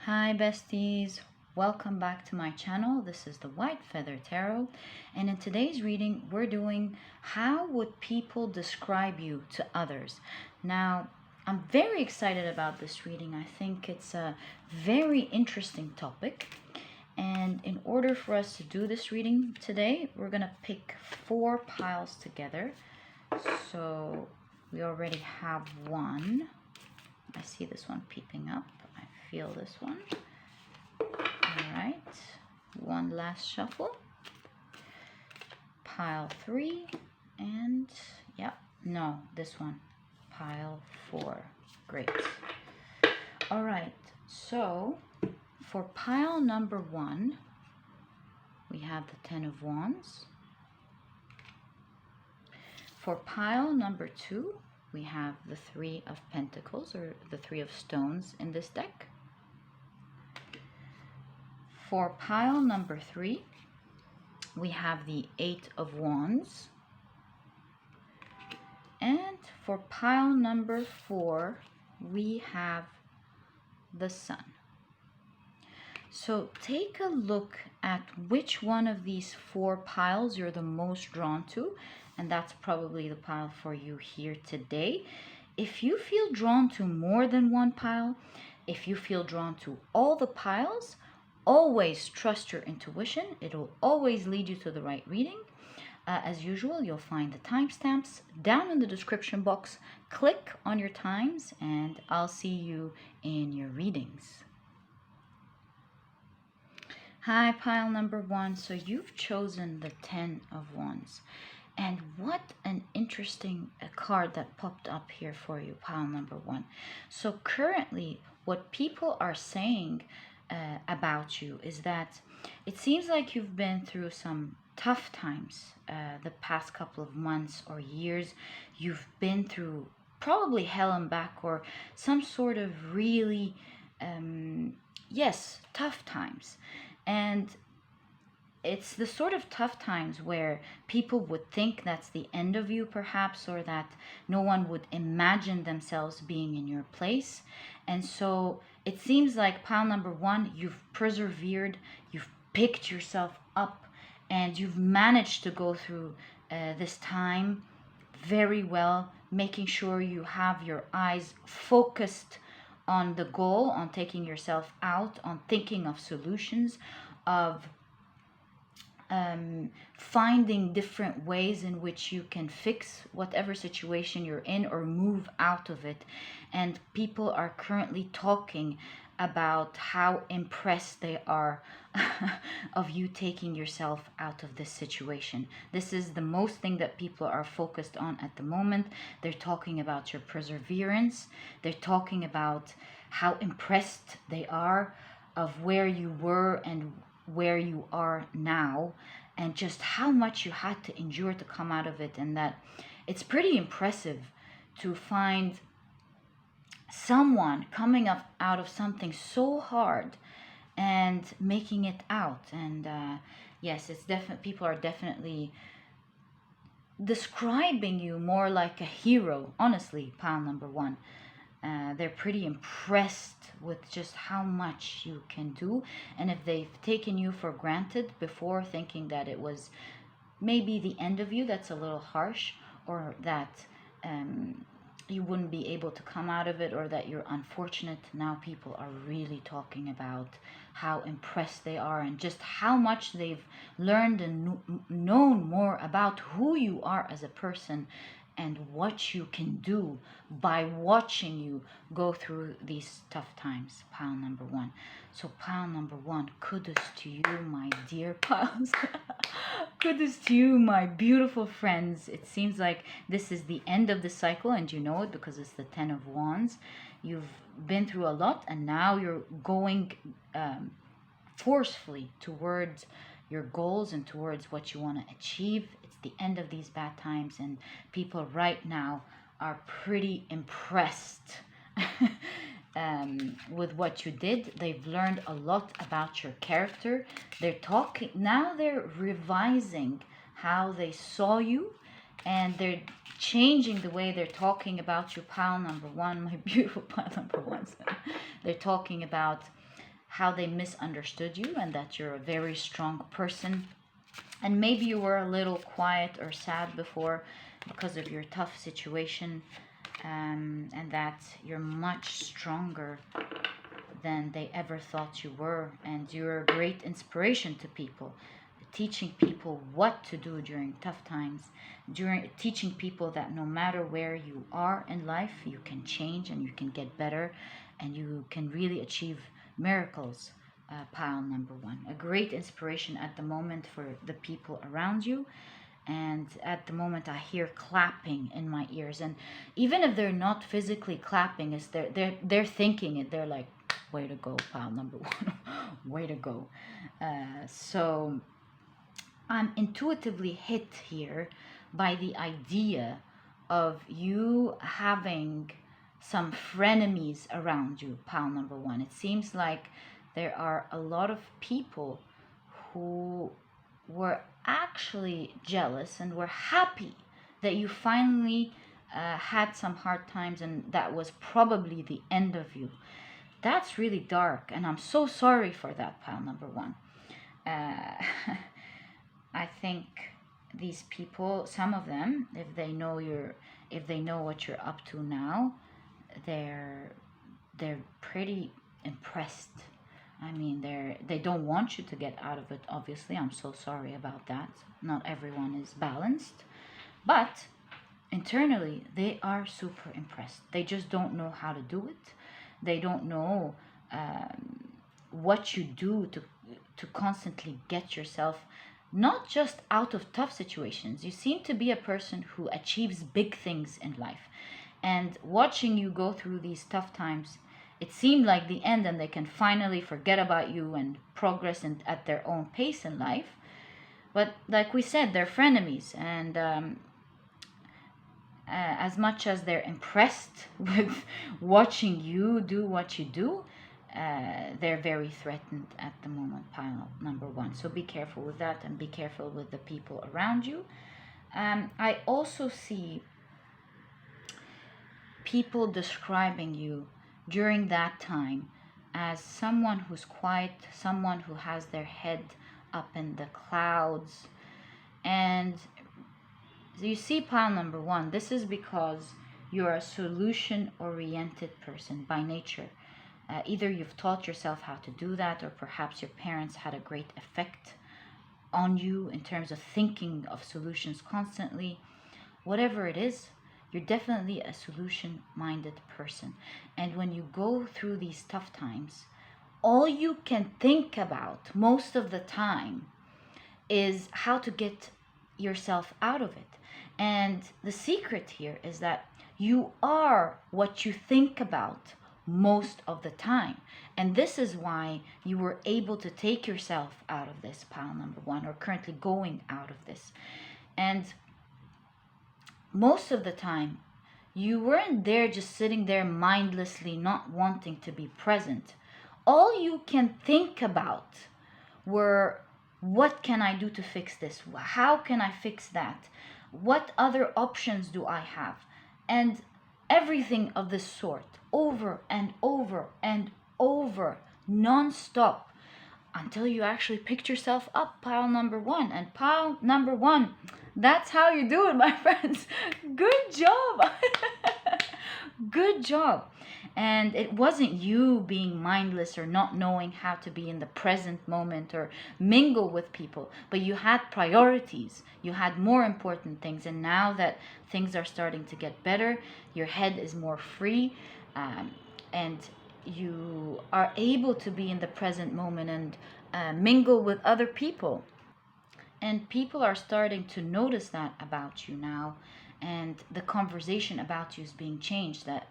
Hi besties, welcome back to my channel. This is the White Feather Tarot, and in today's reading we're doing how would people describe you to others. Now I'm very excited about this reading. I think it's a very interesting topic, and in order for us to do this reading today, we're gonna pick 4 piles together. So we already have one. I see this one peeping up. I feel this one. All right, one last shuffle. Pile 3, and no, this one, pile 4. Great. All right, so for pile number 1, we have the 10 of Wands. For pile number 2, we have the 3 of Pentacles, or the 3 of Stones in this deck. For pile number 3, we have the 8 of Wands. And for pile number 4, we have the Sun. So take a look at which one of these 4 piles you're the most drawn to, and that's probably the pile for you here today. If you feel drawn to more than one pile, if you feel drawn to all the piles, always trust your intuition. It will always lead you to the right reading. As usual, you'll find the timestamps down in the description box. Click on your times and I'll see you in your readings. Hi, pile number 1. So you've chosen the 10 of Wands. And what an interesting card that popped up here for you, pile number 1. So currently, what people are saying about you is that it seems like you've been through some tough times the past couple of months or years. You've been through probably hell and back, or some sort of really tough times. And it's the sort of tough times where people would think that's the end of you, perhaps, or that no one would imagine themselves being in your place. And so it seems like pile number 1, you've persevered, you've picked yourself up, and you've managed to go through this time very well, making sure you have your eyes focused on the goal, on taking yourself out, on thinking of solutions, of finding different ways in which you can fix whatever situation you're in or move out of it. And people are currently talking about how impressed they are of you taking yourself out of this situation. This is the most thing that people are focused on at the moment. They're talking about your perseverance. They're talking about how impressed they are of where you were and where you are now, and just how much you had to endure to come out of it, and that it's pretty impressive to find someone coming up out of something so hard and making it out. And yes, it's definitely, people are definitely describing you more like a hero, honestly, pile number 1. They're pretty impressed with just how much you can do. And if they've taken you for granted before, thinking that it was maybe the end of you, that's a little harsh, or that you wouldn't be able to come out of it, or that you're unfortunate, now people are really talking about how impressed they are and just how much they've learned and known more about who you are as a person and what you can do by watching you go through these tough times, pile number 1. So pile number 1, kudos to you, my dear piles. Kudos to you, my beautiful friends. It seems like this is the end of the cycle, and you know it because it's the 10 of Wands. You've been through a lot, and now you're going forcefully towards your goals and towards what you want to achieve. It's the end of these bad times, and people right now are pretty impressed with what you did. They've learned a lot about your character. They're talking now, they're revising how they saw you, and they're changing the way they're talking about you, pile number 1, my beautiful pile number 1. They're talking about how they misunderstood you and that you're a very strong person. And maybe you were a little quiet or sad before because of your tough situation, and that you're much stronger than they ever thought you were. And you're a great inspiration to people, teaching people what to do during tough times, teaching people that no matter where you are in life, you can change and you can get better and you can really achieve miracles. Pile number one, a great inspiration at the moment for the people around you. And at the moment I hear clapping in my ears, and even if they're not physically clapping, is they're thinking it. They're like, way to go, pile number one. Way to go. So I'm intuitively hit here by the idea of you having some frenemies around you, pile number one. It seems like there are a lot of people who were actually jealous and were happy that you finally had some hard times, and that was probably the end of you. That's really dark, and I'm so sorry for that, pile number one. I think these people, some of them, if they know what you're up to now, they're pretty impressed. I mean, they don't want you to get out of it, obviously. I'm so sorry about that. Not everyone is balanced. But internally, they are super impressed. They just don't know how to do it. They don't know what you do to constantly get yourself not just out of tough situations. You seem to be a person who achieves big things in life. And watching you go through these tough times, it seemed like the end, and they can finally forget about you and progress at their own pace in life. But like we said, they're frenemies, and as much as they're impressed with watching you do what you do, they're very threatened at the moment, pile number one. So be careful with that, and be careful with the people around you. I also see people describing you during that time as someone who's quiet, someone who has their head up in the clouds. And you see, pile number one, this is because you're a solution-oriented person by nature. Either you've taught yourself how to do that, or perhaps your parents had a great effect on you in terms of thinking of solutions constantly. Whatever it is, you're definitely a solution-minded person. And when you go through these tough times, all you can think about most of the time is how to get yourself out of it. And the secret here is that you are what you think about most of the time. And this is why you were able to take yourself out of this, pile number one, or currently going out of this. And most of the time, you weren't there just sitting there mindlessly not wanting to be present. All you can think about were, what can I do to fix this? How can I fix that? What other options do I have? And everything of this sort, over and over and over, non-stop, until you actually picked yourself up, pile number one. And pile number one, that's how you do it, my friends. Good job. Good job. And it wasn't you being mindless or not knowing how to be in the present moment or mingle with people, but you had priorities. You had more important things. And now that things are starting to get better, your head is more free, and you are able to be in the present moment and mingle with other people. And people are starting to notice that about you now, and the conversation about you is being changed. That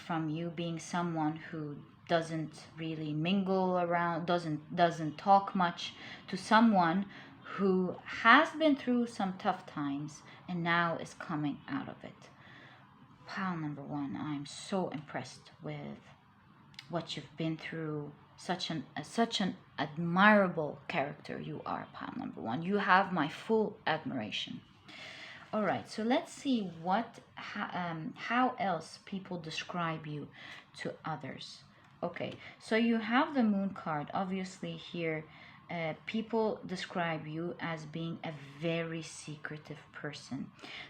from you being someone who doesn't really mingle around, doesn't talk much, to someone who has been through some tough times and now is coming out of it. Pile number one, I'm so impressed with what you've been through. Such an admirable character you are, pile number one. You have my full admiration. All right, so let's see how else people describe you to others. Okay, so you have the moon card. Obviously, here, people describe you as being a very secretive person.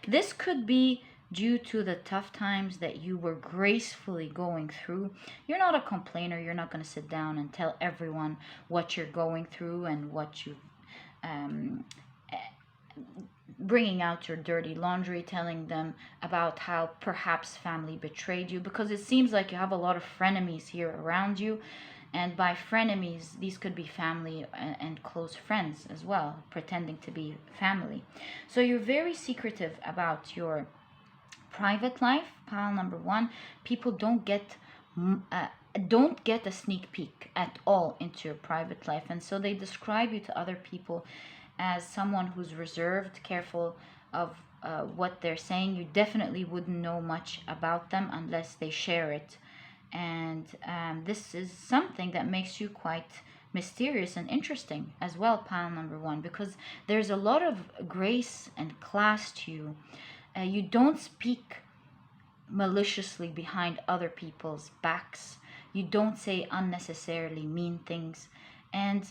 This could be due to the tough times that you were gracefully going through. You're not a complainer. You're not going to sit down and tell everyone what you're going through and what you um, bringing out your dirty laundry, telling them about how perhaps family betrayed you, because it seems like you have a lot of frenemies here around you. And by frenemies, these could be family and close friends as well, pretending to be family. So you're very secretive about your private life, pile number one. People don't get a sneak peek at all into your private life, and so they describe you to other people as someone who's reserved, careful of what they're saying. You definitely wouldn't know much about them unless they share it. And this is something that makes you quite mysterious and interesting as well, pile number one, because there's a lot of grace and class to you. You don't speak maliciously behind other people's backs. You don't say unnecessarily mean things. And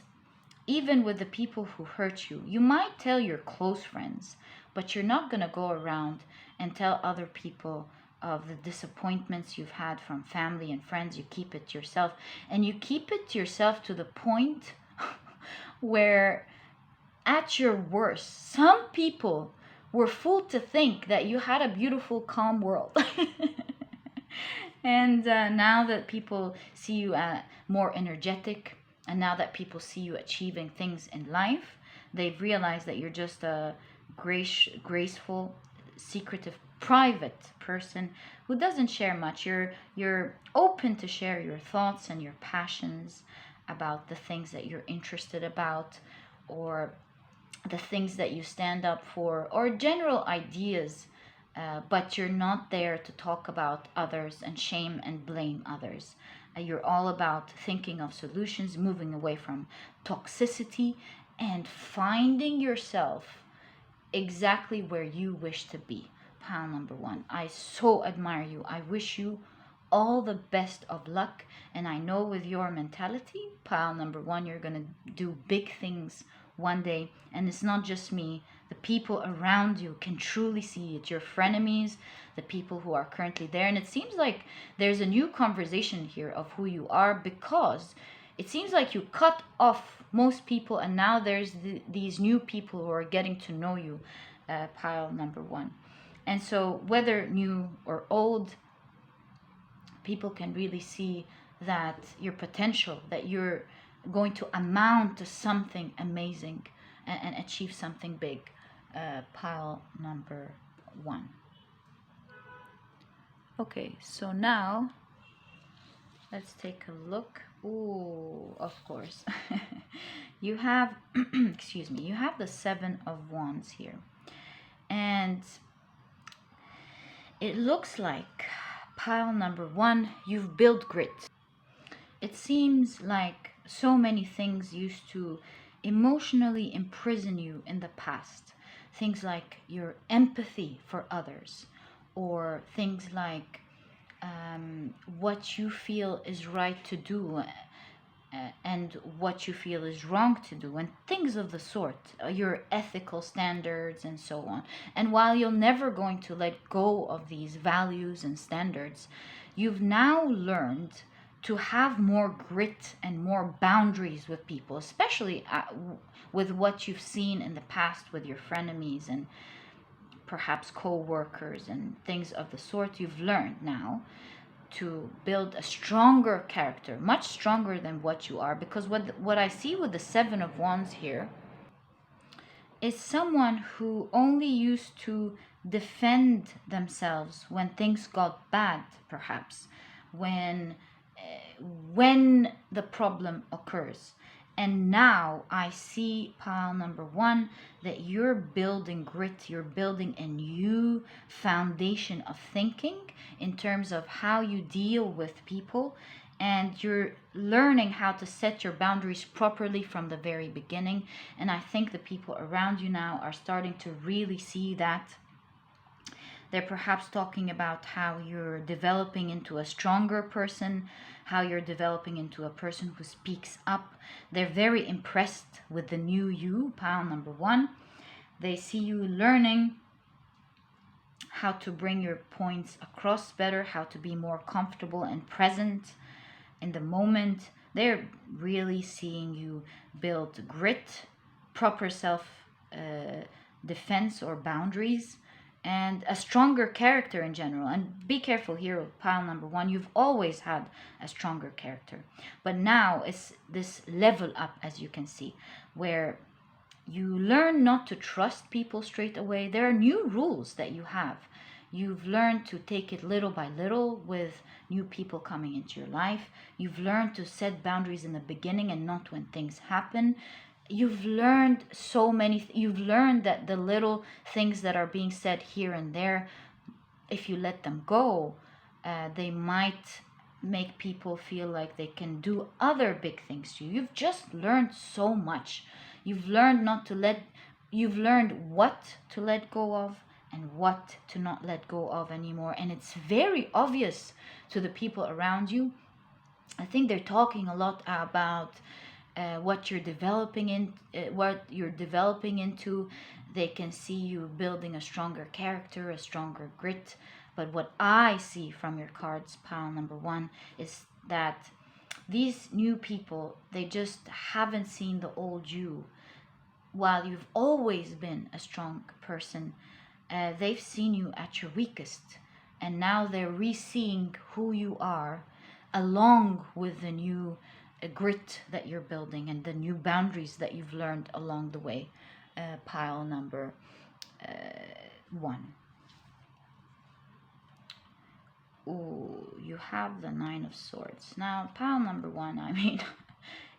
even with the people who hurt you, you might tell your close friends, but you're not going to go around and tell other people of the disappointments you've had from family and friends. You keep it to yourself, and you keep it to yourself to the point where at your worst, some people were fooled to think that you had a beautiful, calm world. And now that people see you more energetic, and now that people see you achieving things in life, they've realized that you're just a graceful, secretive, private person who doesn't share much. You're open to share your thoughts and your passions about the things that you're interested about, or the things that you stand up for, or general ideas, but you're not there to talk about others and shame and blame others. You're all about thinking of solutions, moving away from toxicity, and finding yourself exactly where you wish to be. Pile number one, I so admire you. I wish you all the best of luck. And I know with your mentality, pile number one, you're going to do big things one day. And it's not just me. The people around you can truly see it. Your frenemies, the people who are currently there. And it seems like there's a new conversation here of who you are, because it seems like you cut off most people, and now there's these new people who are getting to know you, pile number one. And so whether new or old, people can really see that your potential, that you're going to amount to something amazing and achieve something big, pile number one. Okay, so now let's take a look. Ooh, of course. You have, excuse me, you have the Seven of Wands here. And it looks like, pile number one, you've built grit. It seems like so many things used to emotionally imprison you in the past. Things like your empathy for others, or things like what you feel is right to do, and what you feel is wrong to do, and things of the sort, your ethical standards and so on. And while you're never going to let go of these values and standards, you've now learned to have more grit and more boundaries with people, especially with what you've seen in the past with your frenemies and perhaps co-workers and things of the sort. You've learned now to build a stronger character, much stronger than what you are, because what I see with the Seven of Wands here is someone who only used to defend themselves when things got bad, perhaps when the problem occurs. And now I see, pile number one, that you're building grit, you're building a new foundation of thinking in terms of how you deal with people, and you're learning how to set your boundaries properly from the very beginning. And I think the people around you now are starting to really see that They're perhaps talking about how you're developing into a stronger person, how you're developing into a person who speaks up. They're very impressed with the new you, pile number 1. They see you learning how to bring your points across better, how to be more comfortable and present in the moment. They're really seeing you build grit, proper self defense or boundaries, and a stronger character in general. And be careful here, pile number 1, you've always had a stronger character, but now it's this level up, as you can see, where you learn not to trust people straight away. There are new rules that you have. You've learned to take it little by little with new people coming into your life. You've learned to set boundaries in the beginning and not when things happen. You've learned so many. You've learned that the little things that are being said here and there, if you let them go, they might make people feel like they can do other big things to you. You've just learned so much. You've learned you've learned what to let go of and what to not let go of anymore. And it's very obvious to the people around you. I think they're talking a lot about what you're developing into. They can see you building a stronger character, a stronger grit. But what I see from your cards, pile number 1, is that these new people, they just haven't seen the old you. While you've always been a strong person, they've seen you at your weakest, and now they're re-seeing who you are, along with the new grit that you're building and the new boundaries that you've learned along the way. Pile number 1. Ooh, you have the 9 of Swords. Now, pile number 1, I mean,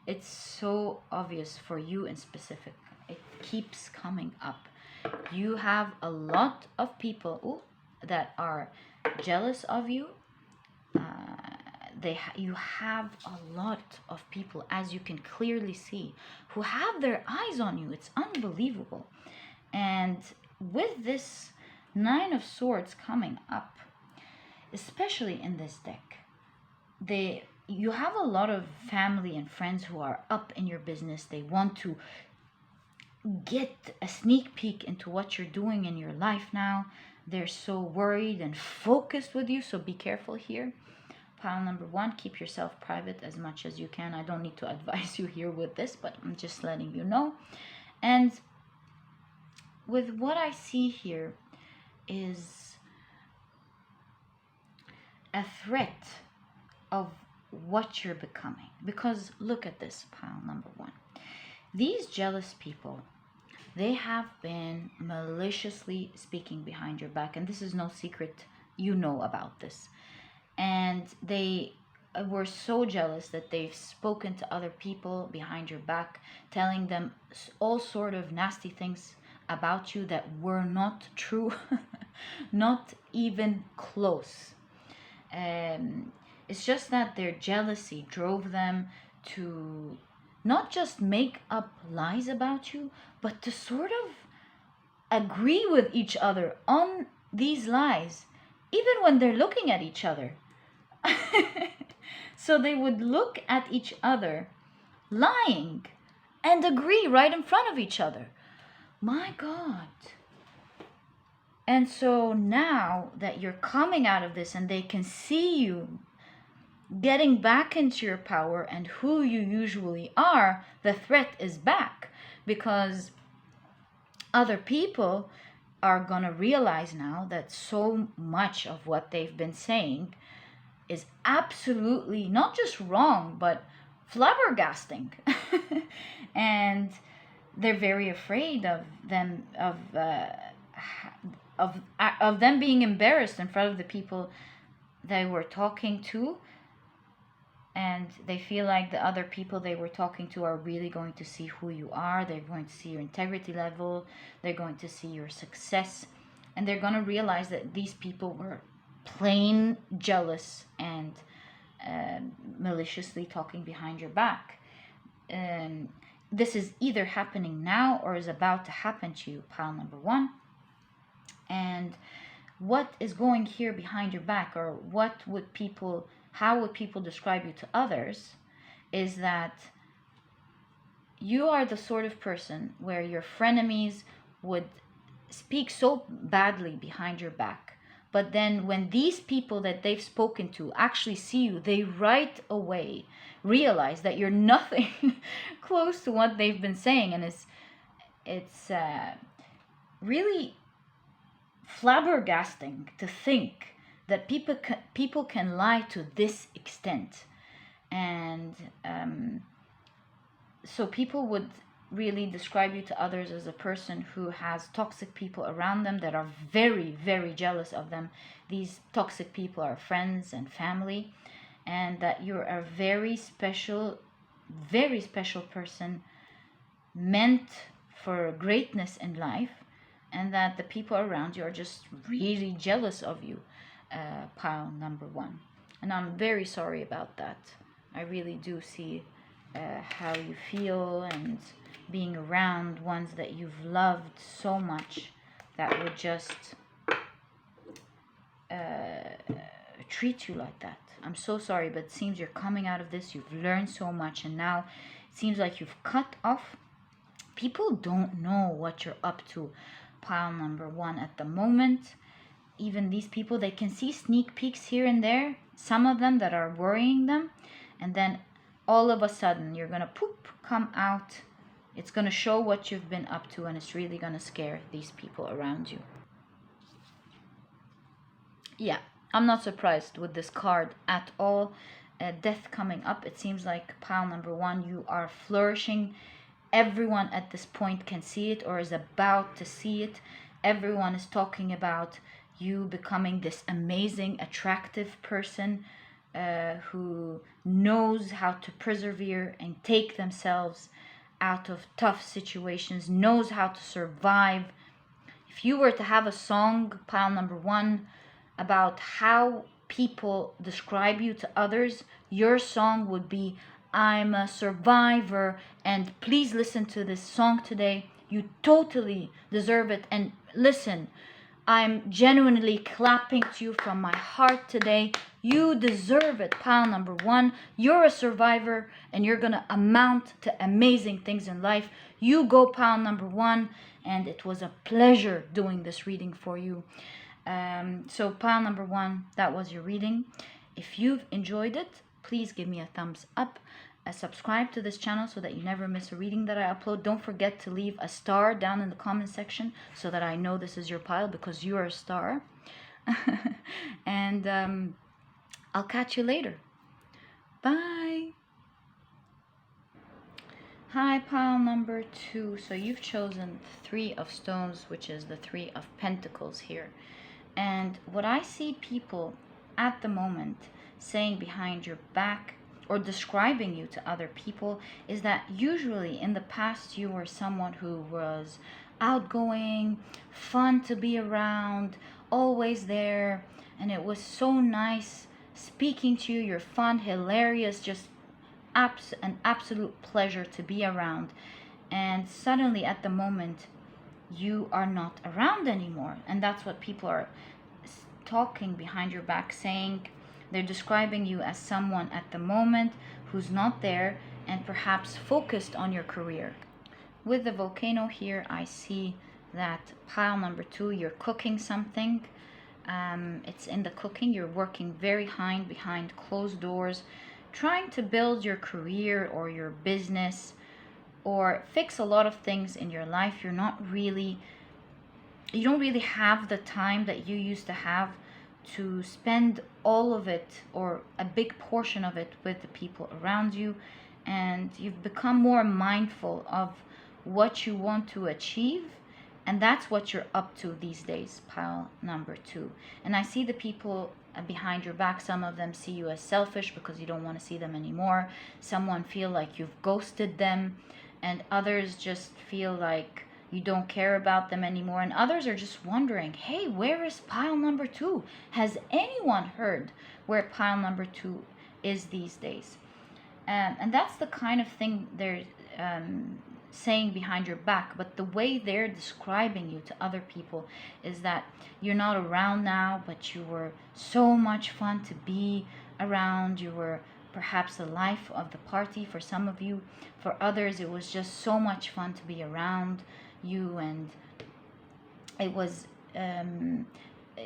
it's so obvious for you in specific. It keeps coming up. You have a lot of people that are jealous of you. You have a lot of people, as you can clearly see, who have their eyes on you. It's unbelievable. And with this 9 of Swords coming up, especially in this deck, you have a lot of family and friends who are up in your business. They want to get a sneak peek into what you're doing in your life now. They're so worried and focused with you, so be careful here. Pile number 1, keep yourself private as much as you can. I don't need to advise you here with this, but I'm just letting you know. And with what I see here is a threat of what you're becoming. Because look at this, pile number 1. These jealous people, they have been maliciously speaking behind your back, and this is no secret. You know about this. And they were so jealous that they've spoken to other people behind your back, telling them all sort of nasty things about you that were not true, not even close. It's just that their jealousy drove them to not just make up lies about you, but to sort of agree with each other on these lies, even when they're looking at each other. So they would look at each other lying and agree right in front of each other. My God. And so now that you're coming out of this and they can see you getting back into your power and who you usually are, the threat is back, because other people are going to realize now that so much of what they've been saying is absolutely not just wrong, but flabbergasting. And they're very afraid of them, of them being embarrassed in front of the people they were talking to. And they feel like the other people they were talking to are really going to see who you are. They're going to see your integrity level. They're going to see your success. And they're going to realize that these people were plain jealous and maliciously talking behind your back. This is either happening now or is about to happen to you, pile number 1. And what is going here behind your back, or how would people describe you to others, is that you are the sort of person where your frenemies would speak so badly behind your back, but then when these people that they've spoken to actually see you, they right away realize that you're nothing close to what they've been saying. And it's really flabbergasting to think that people can lie to this extent. And so people would really describe you to others as a person who has toxic people around them that are very, very jealous of them. These toxic people are friends and family, and that you're a very special person, meant for greatness in life, and that the people around you are just really jealous of you, pile number 1. And I'm very sorry about that. I really do see how you feel, and being around ones that you've loved so much that would just treat you like that. I'm so sorry, but it seems you're coming out of this, you've learned so much, and now it seems like you've cut off. People don't know what you're up to, pile number 1, at the moment. Even these people, they can see sneak peeks here and there, some of them that are worrying them, and then all of a sudden you're gonna come out. It's gonna show what you've been up to, and it's really gonna scare these people around you. Yeah, I'm not surprised with this card at all. Death coming up. It seems like, pile number 1, you are flourishing. Everyone at this point can see it, or is about to see it. Everyone is talking about you becoming this amazing, attractive person who knows how to persevere and take themselves out of tough situations, knows how to survive. If you were to have a song, pile number 1, about how people describe you to others, your song would be, I'm a survivor, and please listen to this song today. You totally deserve it. And listen, I'm genuinely clapping to you from my heart today. You deserve it, pile number 1. You're a survivor, and you're gonna amount to amazing things in life. You go, pile number 1, and it was a pleasure doing this reading for you. So pile number 1, that was your reading. If you've enjoyed it, please give me a thumbs up. Subscribe to this channel so that you never miss a reading that I upload. Don't forget to leave a star down in the comment section so that I know this is your pile, because you are a star. And I'll catch you later. Bye. Hi, pile number 2. So you've chosen 3 of stones, which is the 3 of pentacles here. And what I see people at the moment saying behind your back, or describing you to other people, is that usually in the past you were someone who was outgoing, fun to be around, always there, and it was so nice speaking to you. You're fun, hilarious, just an absolute pleasure to be around. And suddenly at the moment you are not around anymore, and that's what people are talking behind your back, saying. They're describing you as someone at the moment who's not there, and perhaps focused on your career. With the volcano here, I see that, pile number 2, you're cooking something. It's in the cooking. You're working very hard behind closed doors, trying to build your career or your business, or fix a lot of things in your life. You don't really have the time that you used to have to spend all of it, or a big portion of it, with the people around you, and you've become more mindful of what you want to achieve, and that's what you're up to these days, pile number 2. And I see the people behind your back. Some of them see you as selfish because you don't want to see them anymore. Someone feel like you've ghosted them, and others just feel like you don't care about them anymore, and others are just wondering, hey, where is pile number 2? Has anyone heard where pile number 2 is these days? And that's the kind of thing saying behind your back, but the way they're describing you to other people is that you're not around now, but you were so much fun to be around. You were perhaps the life of the party for some of you. For others, it was just so much fun to be around you, and it was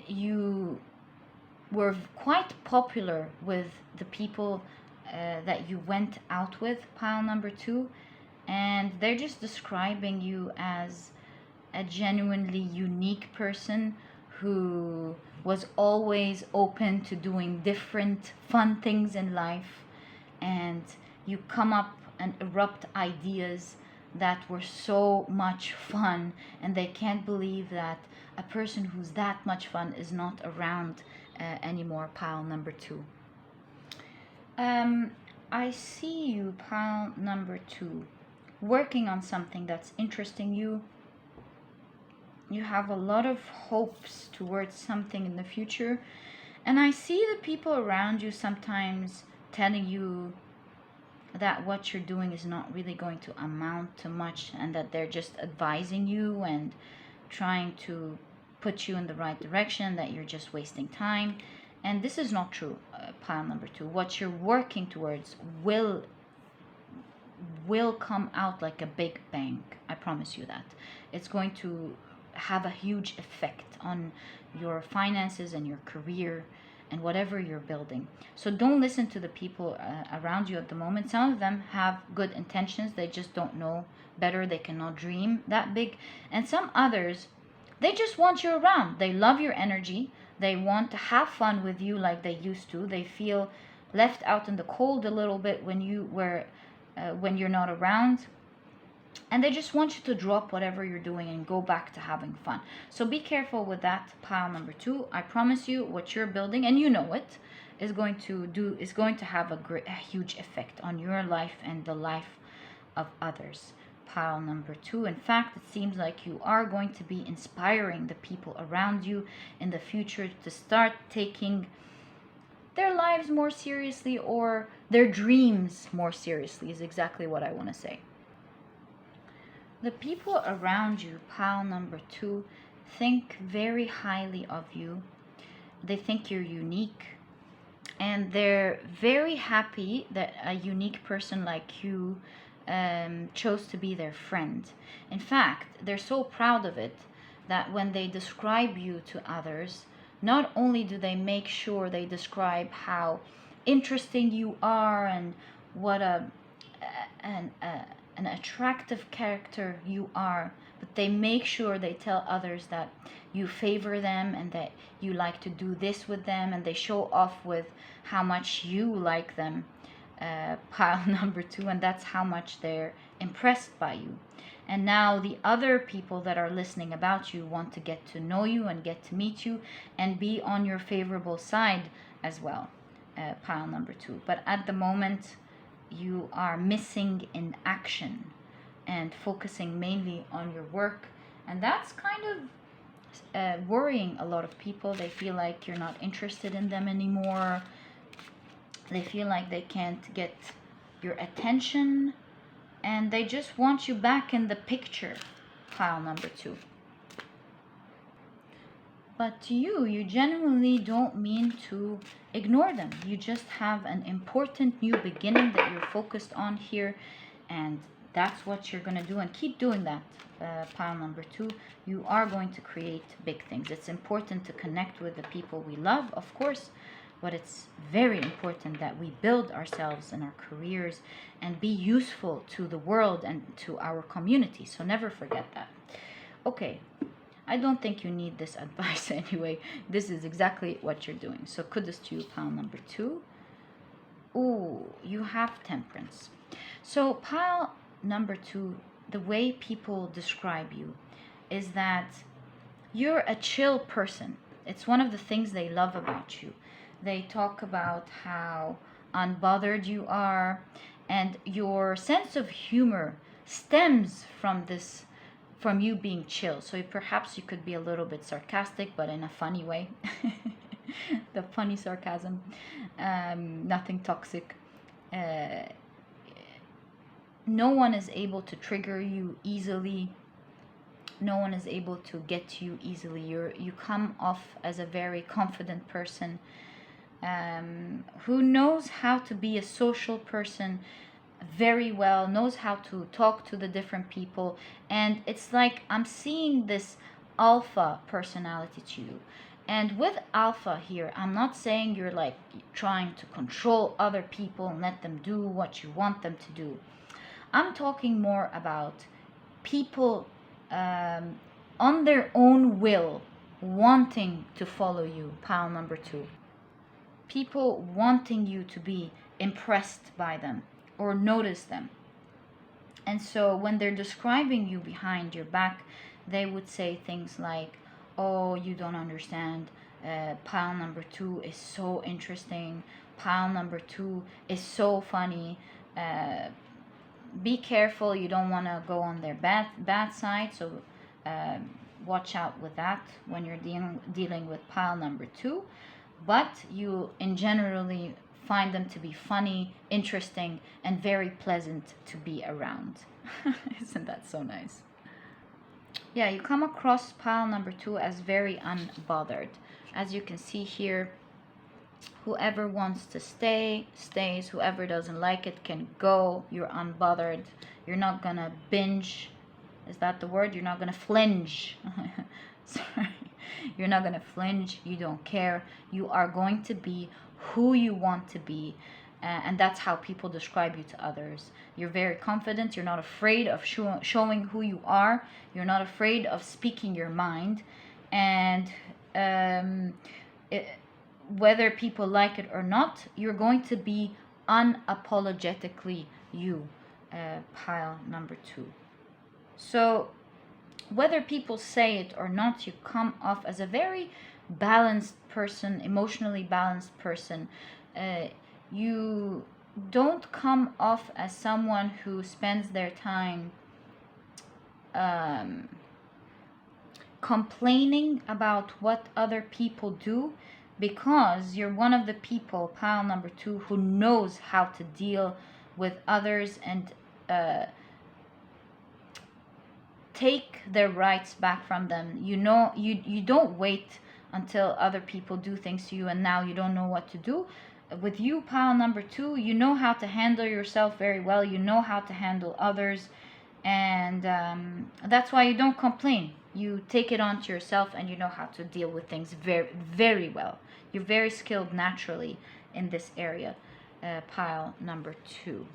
you were quite popular with the people that you went out with, pile number 2, and they're just describing you as a genuinely unique person who was always open to doing different fun things in life, and you come up and erupt ideas that were so much fun, and they can't believe that a person who's that much fun is not around anymore, pile number 2. I see you, pile number 2, working on something that's interesting you. You have a lot of hopes towards something in the future, and I see the people around you sometimes telling you that what you're doing is not really going to amount to much, and that they're just advising you and trying to put you in the right direction, that you're just wasting time. And this is not true, pile number 2. What you're working towards will come out like a big bang. I promise you that. It's going to have a huge effect on your finances and your career and whatever you're building. So don't listen to the people around you at the moment. Some of them have good intentions. They just don't know better. They cannot dream that big. And some others, they just want you around. They love your energy. They want to have fun with you like they used to. They feel left out in the cold a little bit when you're not around. And they just want you to drop whatever you're doing and go back to having fun. So be careful with that, pile number 2. I promise you, what you're building, and you know it, is going to have a huge effect on your life and the life of others. Pile number 2. In fact, it seems like you are going to be inspiring the people around you in the future to start taking their lives more seriously, or their dreams more seriously, is exactly what I want to say. The people around you, pile number 2, think very highly of you. They think you're unique, and they're very happy that a unique person like you chose to be their friend. In fact, they're so proud of it that when they describe you to others, not only do they make sure they describe how interesting you are and what an attractive character you are, but they make sure they tell others that you favor them and that you like to do this with them, and they show off with how much you like them, pile number 2, and that's how much they're impressed by you. And now the other people that are listening about you want to get to know you and get to meet you and be on your favorable side as well, pile number 2. But at the moment, you are missing in action and focusing mainly on your work, and that's kind of worrying a lot of people. They feel like you're not interested in them anymore. They feel like they can't get your attention, and they just want you back in the picture, pile number 2. But you genuinely don't mean to ignore them. You just have an important new beginning that you're focused on here, and that's what you're going to do, and keep doing that, pile number 2. You are going to create big things. It's important to connect with the people we love, of course, but it's very important that we build ourselves and our careers and be useful to the world and to our community. So never forget that. Okay. I don't think you need this advice anyway. This is exactly what you're doing. So kudos to you, pile number 2. Ooh, you have temperance. So pile number 2, the way people describe you is that you're a chill person. It's one of the things they love about you. They talk about how unbothered you are, and your sense of humor stems from you being chill. So perhaps you could be a little bit sarcastic, but in a funny way. The funny sarcasm, nothing toxic. no one is able to trigger you easily. No one is able to get to you easily. You come off as a very confident person, who knows how to be a social person very well, knows how to talk to the different people. And it's like I'm seeing this alpha personality to you. And with alpha here, I'm not saying you're like trying to control other people and let them do what you want them to do. I'm talking more about people on their own will wanting to follow you, pile number 2. People wanting you to be impressed by them or notice them. And so when they're describing you behind your back, they would say things like, oh, you don't understand, pile number 2 is so interesting, pile number 2 is so funny, be careful, you don't want to go on their bad side, so watch out with that when you're dealing with pile number 2. But you in generally find them to be funny, interesting, and very pleasant to be around. Isn't that so nice? Yeah, you come across pile number 2 as very unbothered. As you can see here, whoever wants to stay, stays. Whoever doesn't like it can go. You're unbothered. You're not gonna binge. Is that the word? You're not gonna flinch. Sorry. You're not gonna flinch. You don't care. You are going to be who you want to be. And that's how people describe you to others. You're very confident. You're not afraid of showing who you are. You're not afraid of speaking your mind. And whether people like it or not, you're going to be unapologetically you, pile number 2. So whether people say it or not, you come off as a very balanced person, emotionally balanced person. You don't come off as someone who spends their time complaining about what other people do, because you're one of the people, pile number 2, who knows how to deal with others and take their rights back from them. You know, you don't wait until other people do things to you and now you don't know what to do. With you, pile number 2, you know how to handle yourself very well. You know how to handle others, and that's why you don't complain. You take it onto yourself and you know how to deal with things very, very well. You're very skilled naturally in this area, pile number 2.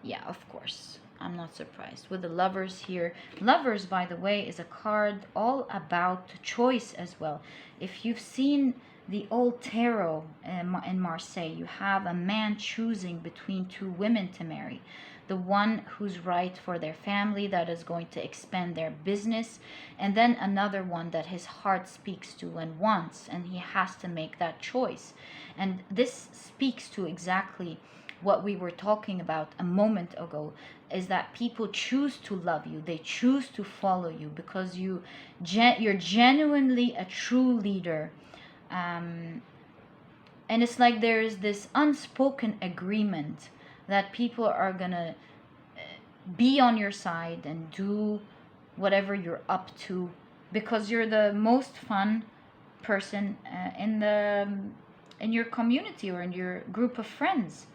Yeah, of course. I'm not surprised. With the lovers here. Lovers, by the way, is a card all about choice as well. If you've seen the old tarot in Marseille, you have a man choosing between 2 women to marry. The one who's right for their family, that is going to expand their business, and then another one that his heart speaks to and wants, and he has to make that choice. And this speaks to exactly what we were talking about a moment ago, is that people choose to love you. They choose to follow you because you're genuinely a true leader. And it's like there's this unspoken agreement that people are gonna be on your side and do whatever you're up to because you're the most fun person in your community or in your group of friends.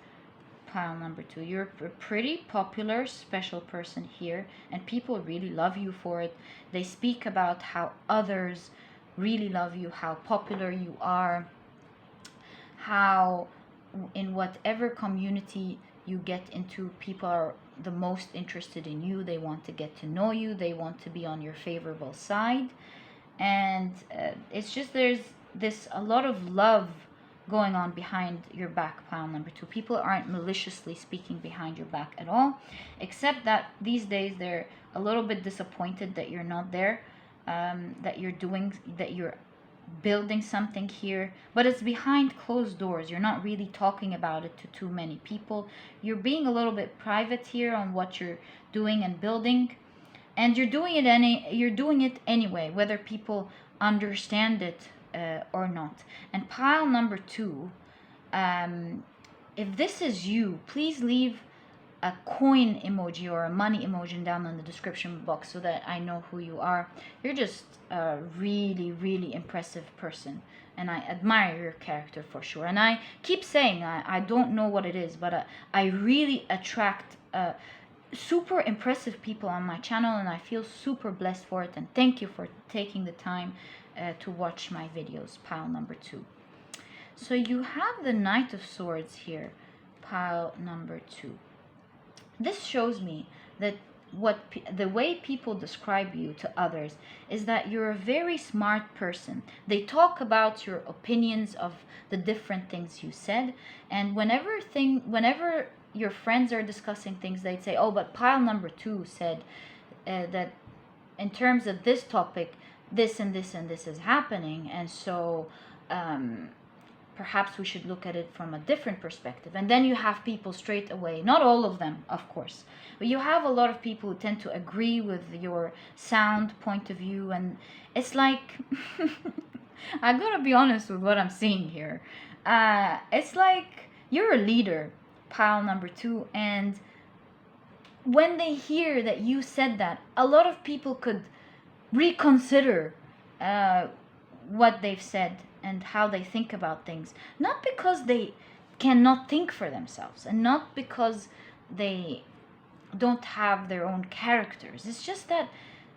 Pile number 2, you're a pretty popular special person here, and people really love you for it. They speak about how others really love you, how popular you are, how in whatever community you get into, people are the most interested in you. They want to get to know you. They want to be on your favorable side. And it's just there's a lot of love going on behind your back, pile number 2. People aren't maliciously speaking behind your back at all, except that these days they're a little bit disappointed that you're not there, that you're building something here, but it's behind closed doors. You're not really talking about it to too many people. You're being a little bit private here on what you're doing and building, and you're doing it anyway, whether people understand it or not. And pile number 2, if this is you, please leave a coin emoji or a money emoji down in the description box so that I know who you are. You're just a really, really impressive person, and I admire your character for sure. And I keep saying, I don't know what it is, but I really attract super impressive people on my channel, and I feel super blessed for it. And thank you for taking the time to watch my videos, pile number 2. So you have the Knight of Swords here, pile number 2. This shows me that the way people describe you to others is that you're a very smart person. They talk about your opinions of the different things you said, and whenever your friends are discussing things, they'd say, oh, but pile number 2 said that in terms of this topic, this and this and this is happening, and so perhaps we should look at it from a different perspective. And then you have people straight away, not all of them, of course, but you have a lot of people who tend to agree with your sound point of view. And it's like, I gotta be honest with what I'm seeing here. It's like you're a leader, pile number 2, and when they hear that you said that, a lot of people could reconsider what they've said and how they think about things, not because they cannot think for themselves and not because they don't have their own characters. It's just that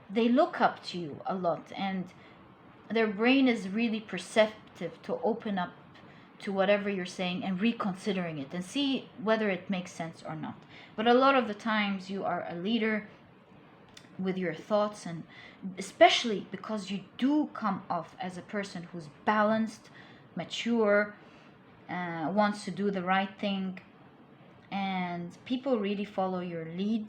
they look up to you a lot, and their brain is really perceptive to open up to whatever you're saying and reconsidering it and see whether it makes sense or not. But a lot of the times you are a leader with your thoughts, and especially because you do come off as a person who's balanced, mature, wants to do the right thing, and people really follow your lead.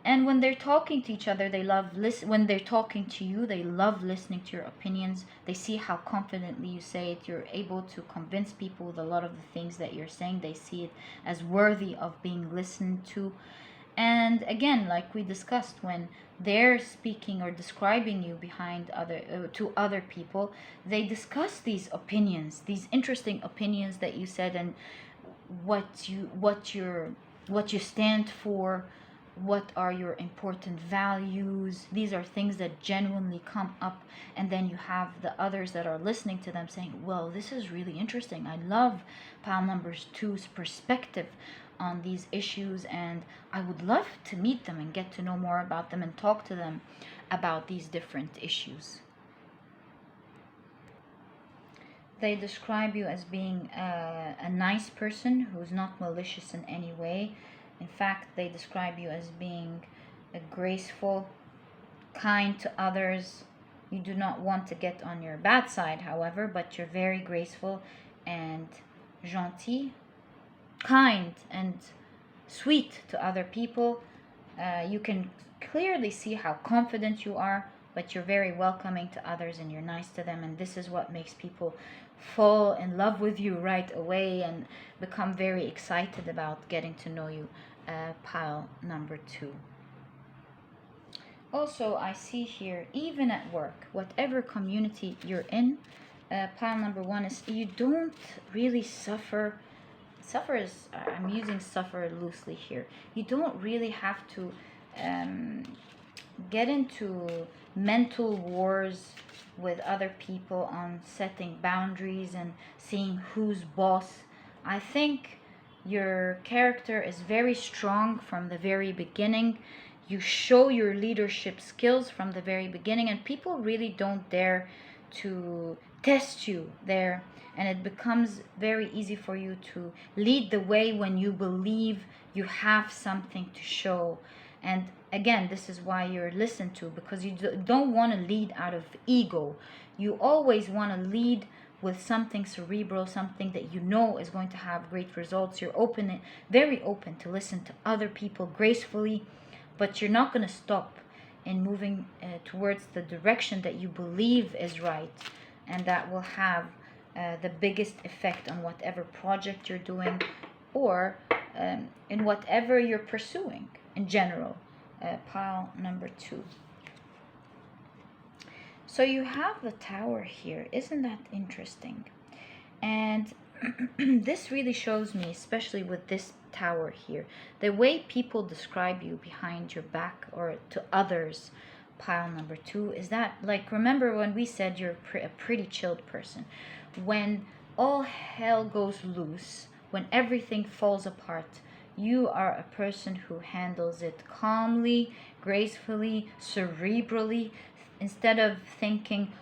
And when they're talking to each other, they love when they're talking to you, they love listening to your opinions. They see how confidently you say it. You're able to convince people with a lot of the things that you're saying. They see it as worthy of being listened to. And again, like we discussed, when they're speaking or describing you to other people, they discuss these opinions, these interesting opinions that you said, and what you stand for, what are your important values. These are things that genuinely come up, and then you have the others that are listening to them saying, well, this is really interesting. I love pile number 2's perspective on these issues, and I would love to meet them and get to know more about them and talk to them about these different issues. They describe you as being a nice person who's not malicious in any way. In fact, they describe you as being graceful, kind to others. You do not want to get on your bad side, however, but you're very graceful and gentil, kind and sweet to other people. You can clearly see how confident you are, but you're very welcoming to others and you're nice to them, and this is what makes people fall in love with you right away and become very excited about getting to know you, pile number 2. Also, I see here, even at work, whatever community you're in, pile number 1 is you don't really suffer. Suffer is, I'm using suffer loosely here. You don't really have to get into mental wars with other people on setting boundaries and seeing who's boss. I think your character is very strong from the very beginning. You show your leadership skills from the very beginning, and people really don't dare to test you there, and it becomes very easy for you to lead the way when you believe you have something to show. And again, this is why you're listened to, because you don't want to lead out of ego. You always want to lead with something cerebral, something that you know is going to have great results. You're open, very open to listen to other people gracefully, but you're not going to stop in moving towards the direction that you believe is right, and that will have the biggest effect on whatever project you're doing, or in whatever you're pursuing in general, pile number 2. So you have the Tower here. Isn't that interesting? And This really shows me, especially with this tower here, the way people describe you behind your back or to others, pile number 2, is that, like, remember when we said you're a pretty chilled person? When all hell goes loose, when everything falls apart, you are a person who handles it calmly, gracefully, cerebrally, instead of thinking,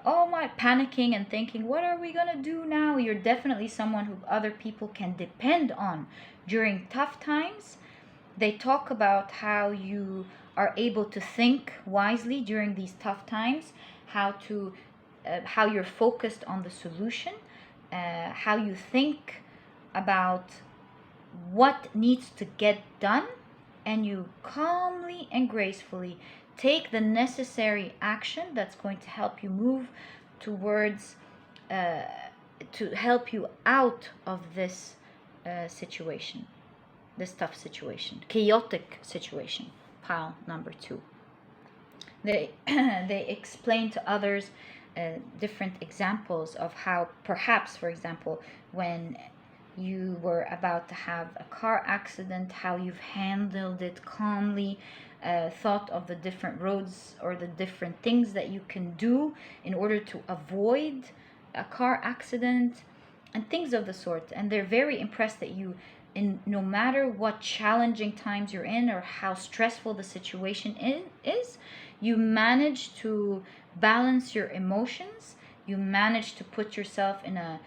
oh my, panicking and thinking, what are we gonna do now? You're definitely someone who other people can depend on during tough times. They talk about how you are able to think wisely during these tough times, how you're focused on the solution, how you think about what needs to get done, and you calmly and gracefully take the necessary action that's going to help you move towards, to help you out of this situation, this tough situation, chaotic situation, pile number 2. They they explain to others different examples of how, perhaps, for example, when you were about to have a car accident, how you've handled it calmly, thought of the different roads or the different things that you can do in order to avoid a car accident and things of the sort. And they're very impressed that you, in no matter what challenging times you're in or how stressful the situation is, you manage to balance your emotions. You manage to put yourself in a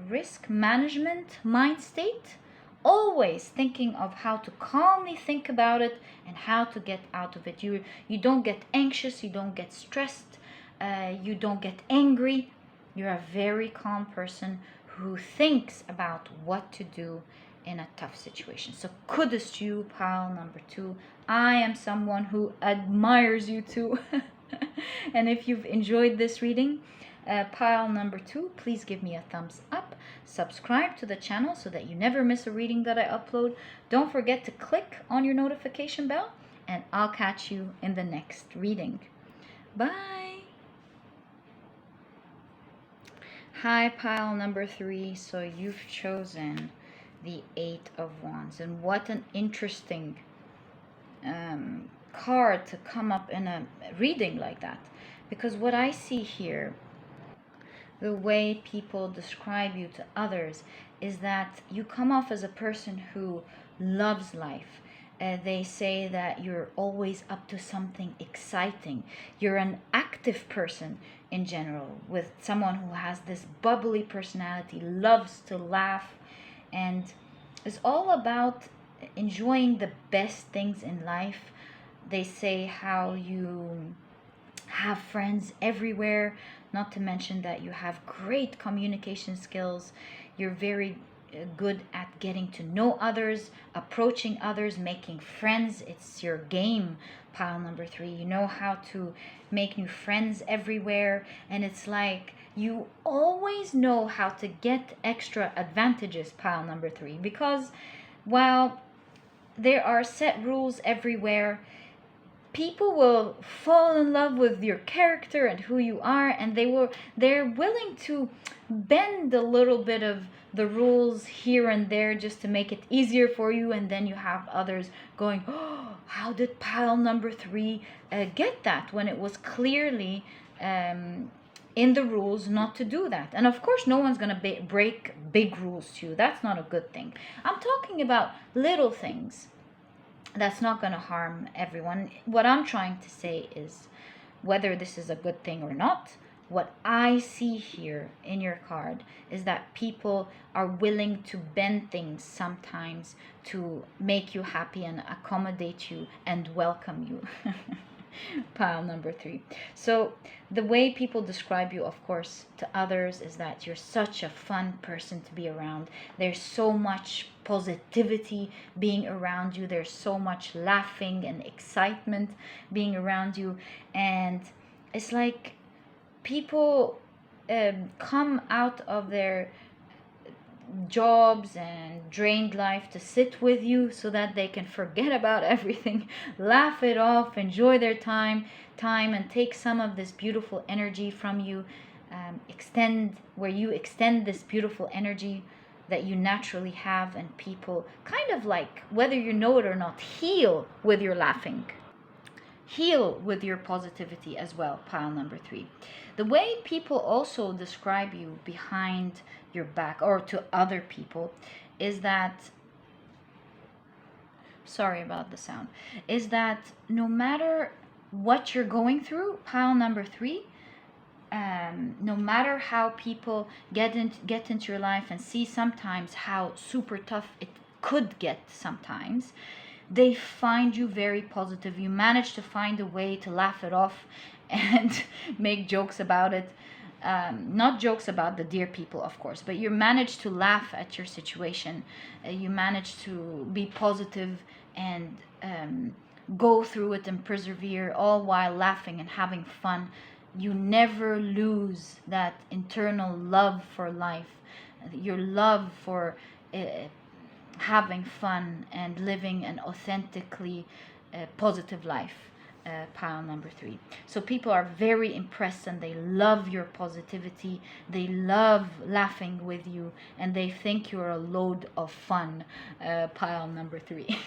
risk management mind state, always thinking of how to calmly think about it and how to get out of it. You don't get anxious, you don't get stressed, you don't get angry. You're a very calm person who thinks about what to do in a tough situation. So kudos to you, pile number 2. I am someone who admires you too. And if you've enjoyed this reading, pile number 2, please give me a thumbs up, subscribe to the channel so that you never miss a reading that I upload. Don't forget to click on your notification bell, and I'll catch you in the next reading. Bye. Hi, pile number 3. So you've chosen the 8 of Wands, and what an interesting card to come up in a reading like that, because what I see here, the way people describe you to others, is that you come off as a person who loves life. They say that you're always up to something exciting. You're an active person in general, with someone who has this bubbly personality, loves to laugh, and is all about enjoying the best things in life. They say how you have friends everywhere, not to mention that you have great communication skills. You're very good at getting to know others, approaching others, making friends. It's your game, pile number 3. You know how to make new friends everywhere, and it's like you always know how to get extra advantages, pile number 3, because while there are set rules everywhere, people will fall in love with your character and who you are, and they're willing to bend a little bit of the rules here and there just to make it easier for you. And then you have others going, oh, how did pile number 3 get that, when it was clearly in the rules not to do that? And of course, no one's gonna break big rules to you. That's not a good thing. I'm talking about little things that's not going to harm everyone. What I'm trying to say is, whether this is a good thing or not, what I see here in your card is that people are willing to bend things sometimes to make you happy and accommodate you and welcome you. Pile number 3. So the way people describe you, of course, to others is that you're such a fun person to be around. There's so much positivity being around you. There's so much laughing and excitement being around you. And it's like people come out of their jobs and drained life to sit with you so that they can forget about everything, laugh it off, enjoy their time, and take some of this beautiful energy from you. you extend this beautiful energy that you naturally have, and people kind of like, whether you know it or not, heal with your laughing, heal with your positivity as well. Pile number 3. The way people also describe you behind your back or to other people is that, sorry about the sound, is that no matter what you're going through, pile number 3, no matter how people get into your life and see sometimes how super tough it could get sometimes, they find you very positive. You manage to find a way to laugh it off and make jokes about it. Not jokes about the dear people, of course, but you manage to laugh at your situation. You manage to be positive and go through it and persevere, all while laughing and having fun. You never lose that internal love for life, your love for having fun and living an authentically positive life. Pile number 3. So people are very impressed and they love your positivity. They love laughing with you and they think you're a load of fun. Pile number 3.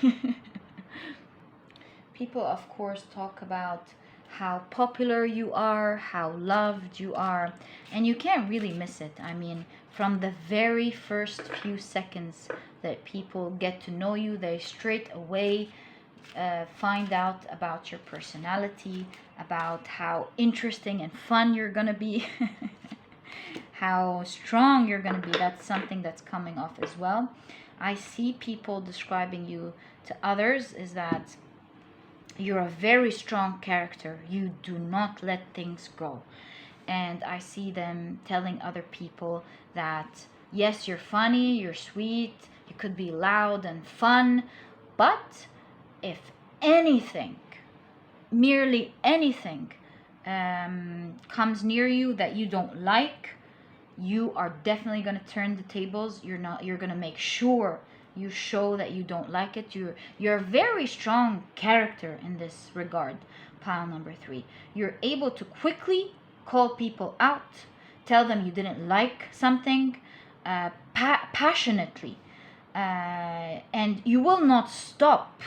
People, of course, talk about how popular you are, how loved you are, and you can't really miss it. I mean, from the very first few seconds that people get to know you, they straight away find out about your personality, about how interesting and fun you're gonna be, how strong you're gonna be. That's something that's coming off as well. I see people describing you to others is that you're a very strong character. You do not let things go. And I see them telling other people that, yes, you're funny, you're sweet, you could be loud and fun, but if anything, merely anything, comes near you that you don't like, you are definitely going to turn the tables. You're going to make sure you show that you don't like it. You're a very strong character in this regard. Pile number 3. You're able to quickly call people out, tell them you didn't like something, passionately, and you will not stop.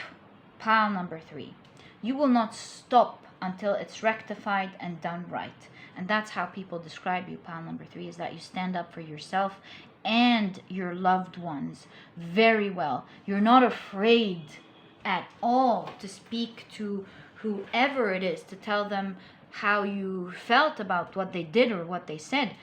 Pile number 3. You will not stop until it's rectified and done right. And that's how people describe you. Pile number 3 is that you stand up for yourself and your loved ones very well. You're not afraid at all to speak to whoever it is, to tell them how you felt about what they did or what they said.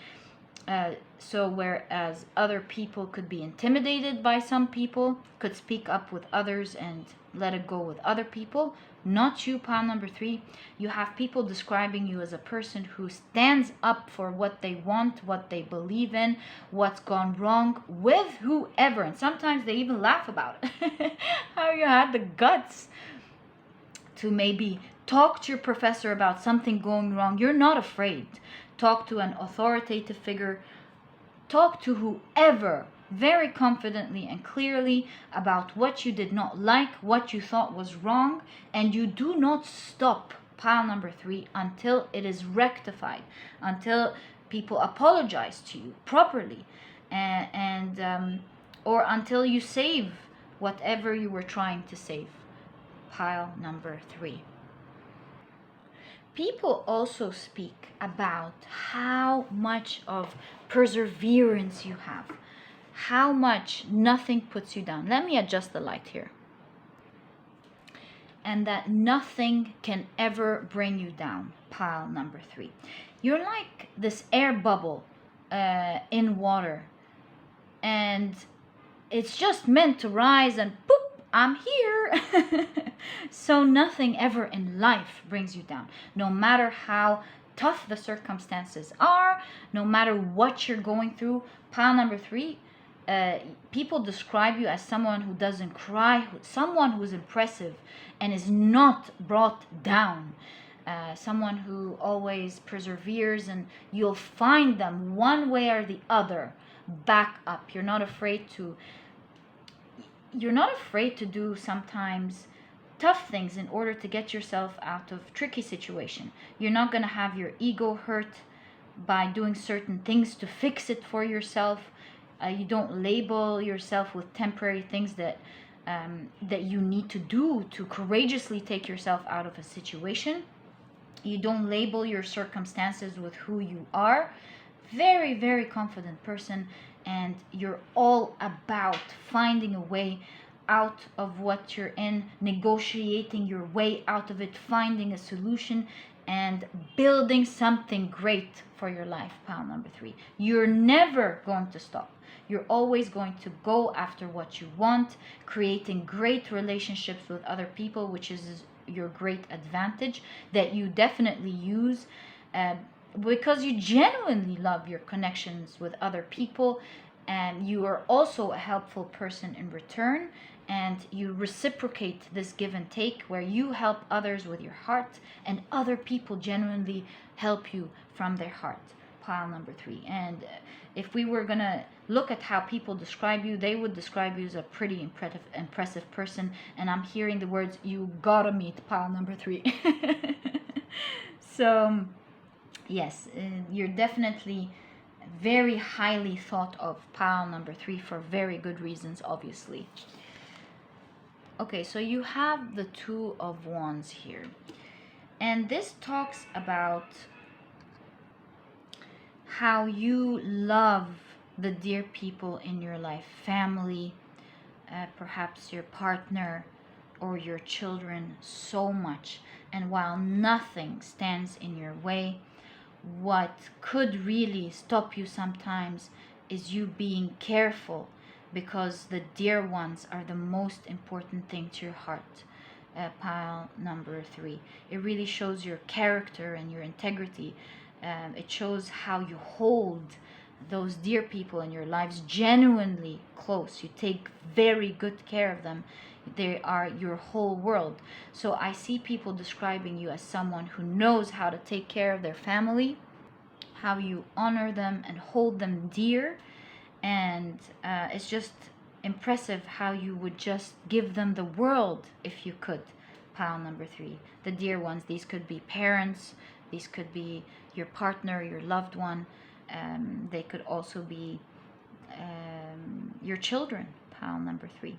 So whereas other people could be intimidated by some people, could speak up with others and let it go with other people, not you. Pile number 3. You have people describing you as a person who stands up for what they want, what they believe in, what's gone wrong with whoever, and sometimes they even laugh about it. How you had the guts to maybe talk to your professor about something going wrong. You're not afraid. Talk to an authoritative figure. Talk to whoever very confidently and clearly about what you did not like, what you thought was wrong, and you do not stop. Pile number 3, until it is rectified, until people apologize to you properly, or until you save whatever you were trying to save. Pile number 3. People also speak about how much of perseverance you have, how much nothing puts you down. Let me adjust the light here. And that nothing can ever bring you down. Pile number 3. You're like this air bubble in water, and it's just meant to rise and boop, I'm here. So nothing ever in life brings you down. No matter how tough the circumstances are, no matter what you're going through. Pile number 3, people describe you as someone who doesn't cry, someone who's impressive and is not brought down, someone who always perseveres, and you'll find them one way or the other back up. You're not afraid to do sometimes tough things in order to get yourself out of tricky situation. You're not going to have your ego hurt by doing certain things to fix it for yourself. You don't label yourself with temporary things that you need to do to courageously take yourself out of a situation. You don't label your circumstances with who you are. Very, very confident person, and you're all about finding a way out of what you're in, negotiating your way out of it, finding a solution, and building something great for your life. Pile number 3. You're never going to stop. You're always going to go after what you want, creating great relationships with other people, which is your great advantage that you definitely use because you genuinely love your connections with other people, and you are also a helpful person in return, and you reciprocate this give and take where you help others with your heart and other people genuinely help you from their heart. Pile number 3. And if we were gonna look at how people describe you, they would describe you as a pretty impressive person, and I'm hearing the words you gotta meet pile number 3. So yes, you're definitely very highly thought of, pile number 3, for very good reasons, obviously. Okay, so you have the 2 of Wands here, and this talks about how you love the dear people in your life, family, perhaps your partner or your children, so much. And while nothing stands in your way, what could really stop you sometimes is you being careful, because the dear ones are the most important thing to your heart. Pile number 3. It really shows your character and your integrity. It shows how you hold those dear people in your lives genuinely close. You take very good care of them. They are your whole world. So I see people describing you as someone who knows how to take care of their family, how you honor them and hold them dear. And it's just impressive how you would just give them the world if you could. Pile number 3. The dear ones, these could be parents, these could be your partner, your loved one. They could also be your children. Pile number 3.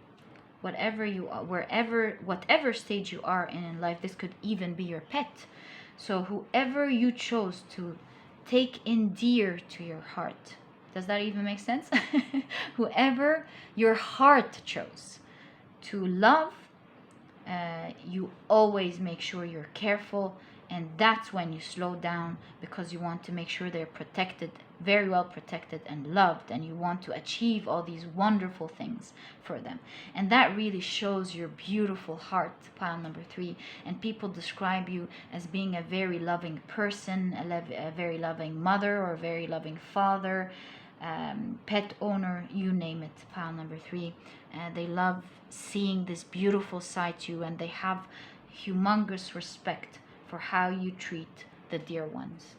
Whatever you are, whatever stage you are in life, this could even be your pet. So whoever you chose to take in dear to your heart, does that even make sense? Whoever your heart chose to love, you always make sure you're careful, and that's when you slow down, because you want to make sure they're protected, very well protected and loved, and you want to achieve all these wonderful things for them. And that really shows your beautiful heart. Pile number 3. And people describe you as being a very loving person, a very loving mother or a very loving father, pet owner, you name it. Pile number 3. They love seeing this beautiful side to you, and they have humongous respect for how you treat the dear ones.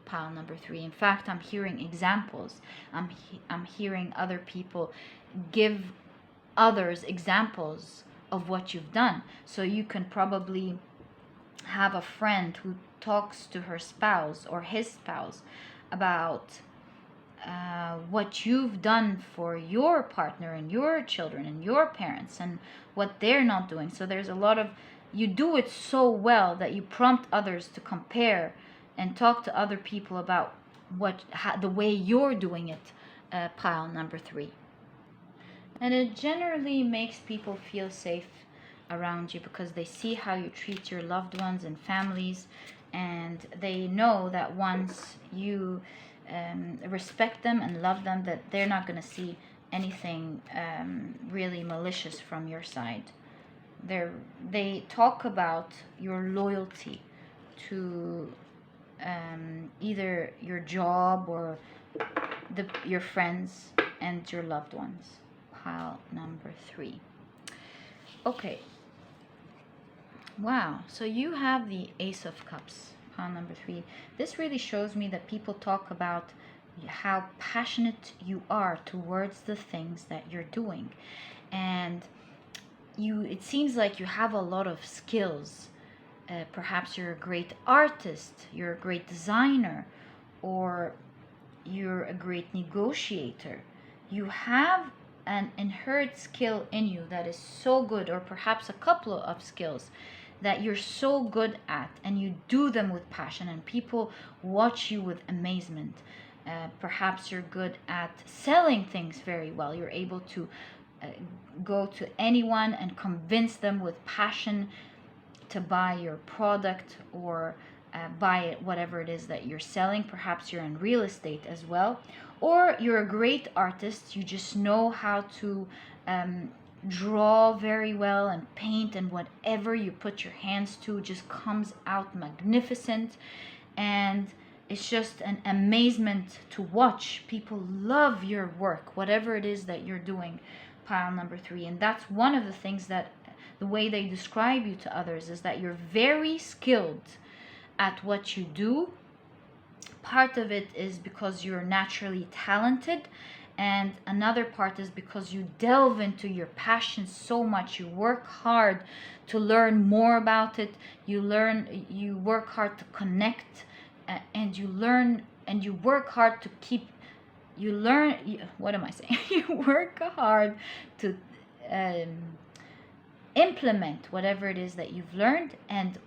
Pile number 3. In fact, I'm hearing examples. I'm hearing other people give others examples of what you've done. So you can probably have a friend who talks to her spouse or his spouse about what you've done for your partner and your children and your parents and what they're not doing. So there's a lot of, you do it so well that you prompt others to compare and talk to other people about the way you're doing it. Pile number 3. And it generally makes people feel safe around you, because they see how you treat your loved ones and families, and they know that once you respect them and love them, that they're not going to see anything really malicious from your side. They talk about your loyalty to either your job or your friends and your loved ones. Pile number 3. Okay. Wow. So you have the Ace of Cups. Pile number 3. This really shows me that people talk about how passionate you are towards the things that you're doing, and it seems like you have a lot of skills. Perhaps you're a great artist, you're a great designer, or you're a great negotiator. You have an inherent skill in you that is so good, or perhaps a couple of skills that you're so good at, and you do them with passion, and people watch you with amazement. Perhaps you're good at selling things very well. You're able to go to anyone and convince them with passion to buy your product, or buy it, whatever it is that you're selling. Perhaps you're in real estate as well, or you're a great artist. You just know how to draw very well and paint, and whatever you put your hands to just comes out magnificent, and it's just an amazement to watch. People love your work, whatever it is that you're doing, pile number 3. And that's one of the things that the way they describe you to others is that you're very skilled at what you do. Part of it is because you're naturally talented, and another part is because you delve into your passion so much. You work hard to learn more about it. You work hard to connect, and you learn, and you work hard to keep, what am I saying? You work hard to implement whatever it is that you've learned, and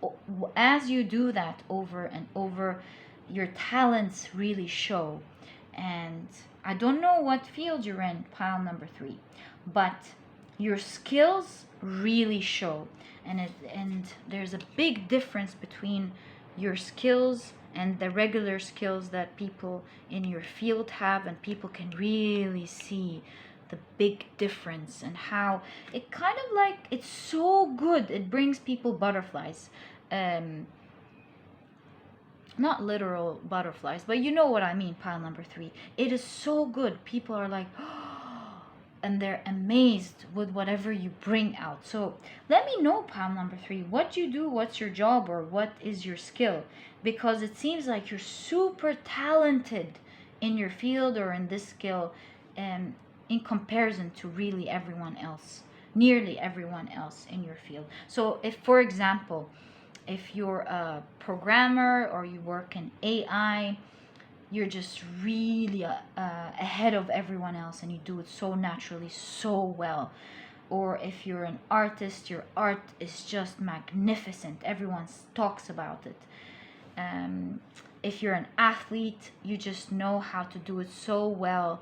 as you do that over and over, your talents really show. And I don't know what field you're in, pile number 3, but your skills really show. And there's a big difference between your skills and the regular skills that people in your field have, and people can really see the big difference, and how it kind of like, it's so good, it brings people butterflies. Not literal butterflies, but you know what I mean, pile number 3. It is so good. People are like, oh, and they're amazed with whatever you bring out. So let me know, pile number 3, what you do, what's your job, or what is your skill, because it seems like you're super talented in your field or in this skill, in comparison to really everyone else, nearly everyone else in your field. So if, for example, if you're a programmer or you work in AI, you're just really ahead of everyone else, and you do it so naturally, so well. Or if you're an artist, your art is just magnificent. Everyone talks about it. If you're an athlete, you just know how to do it so well,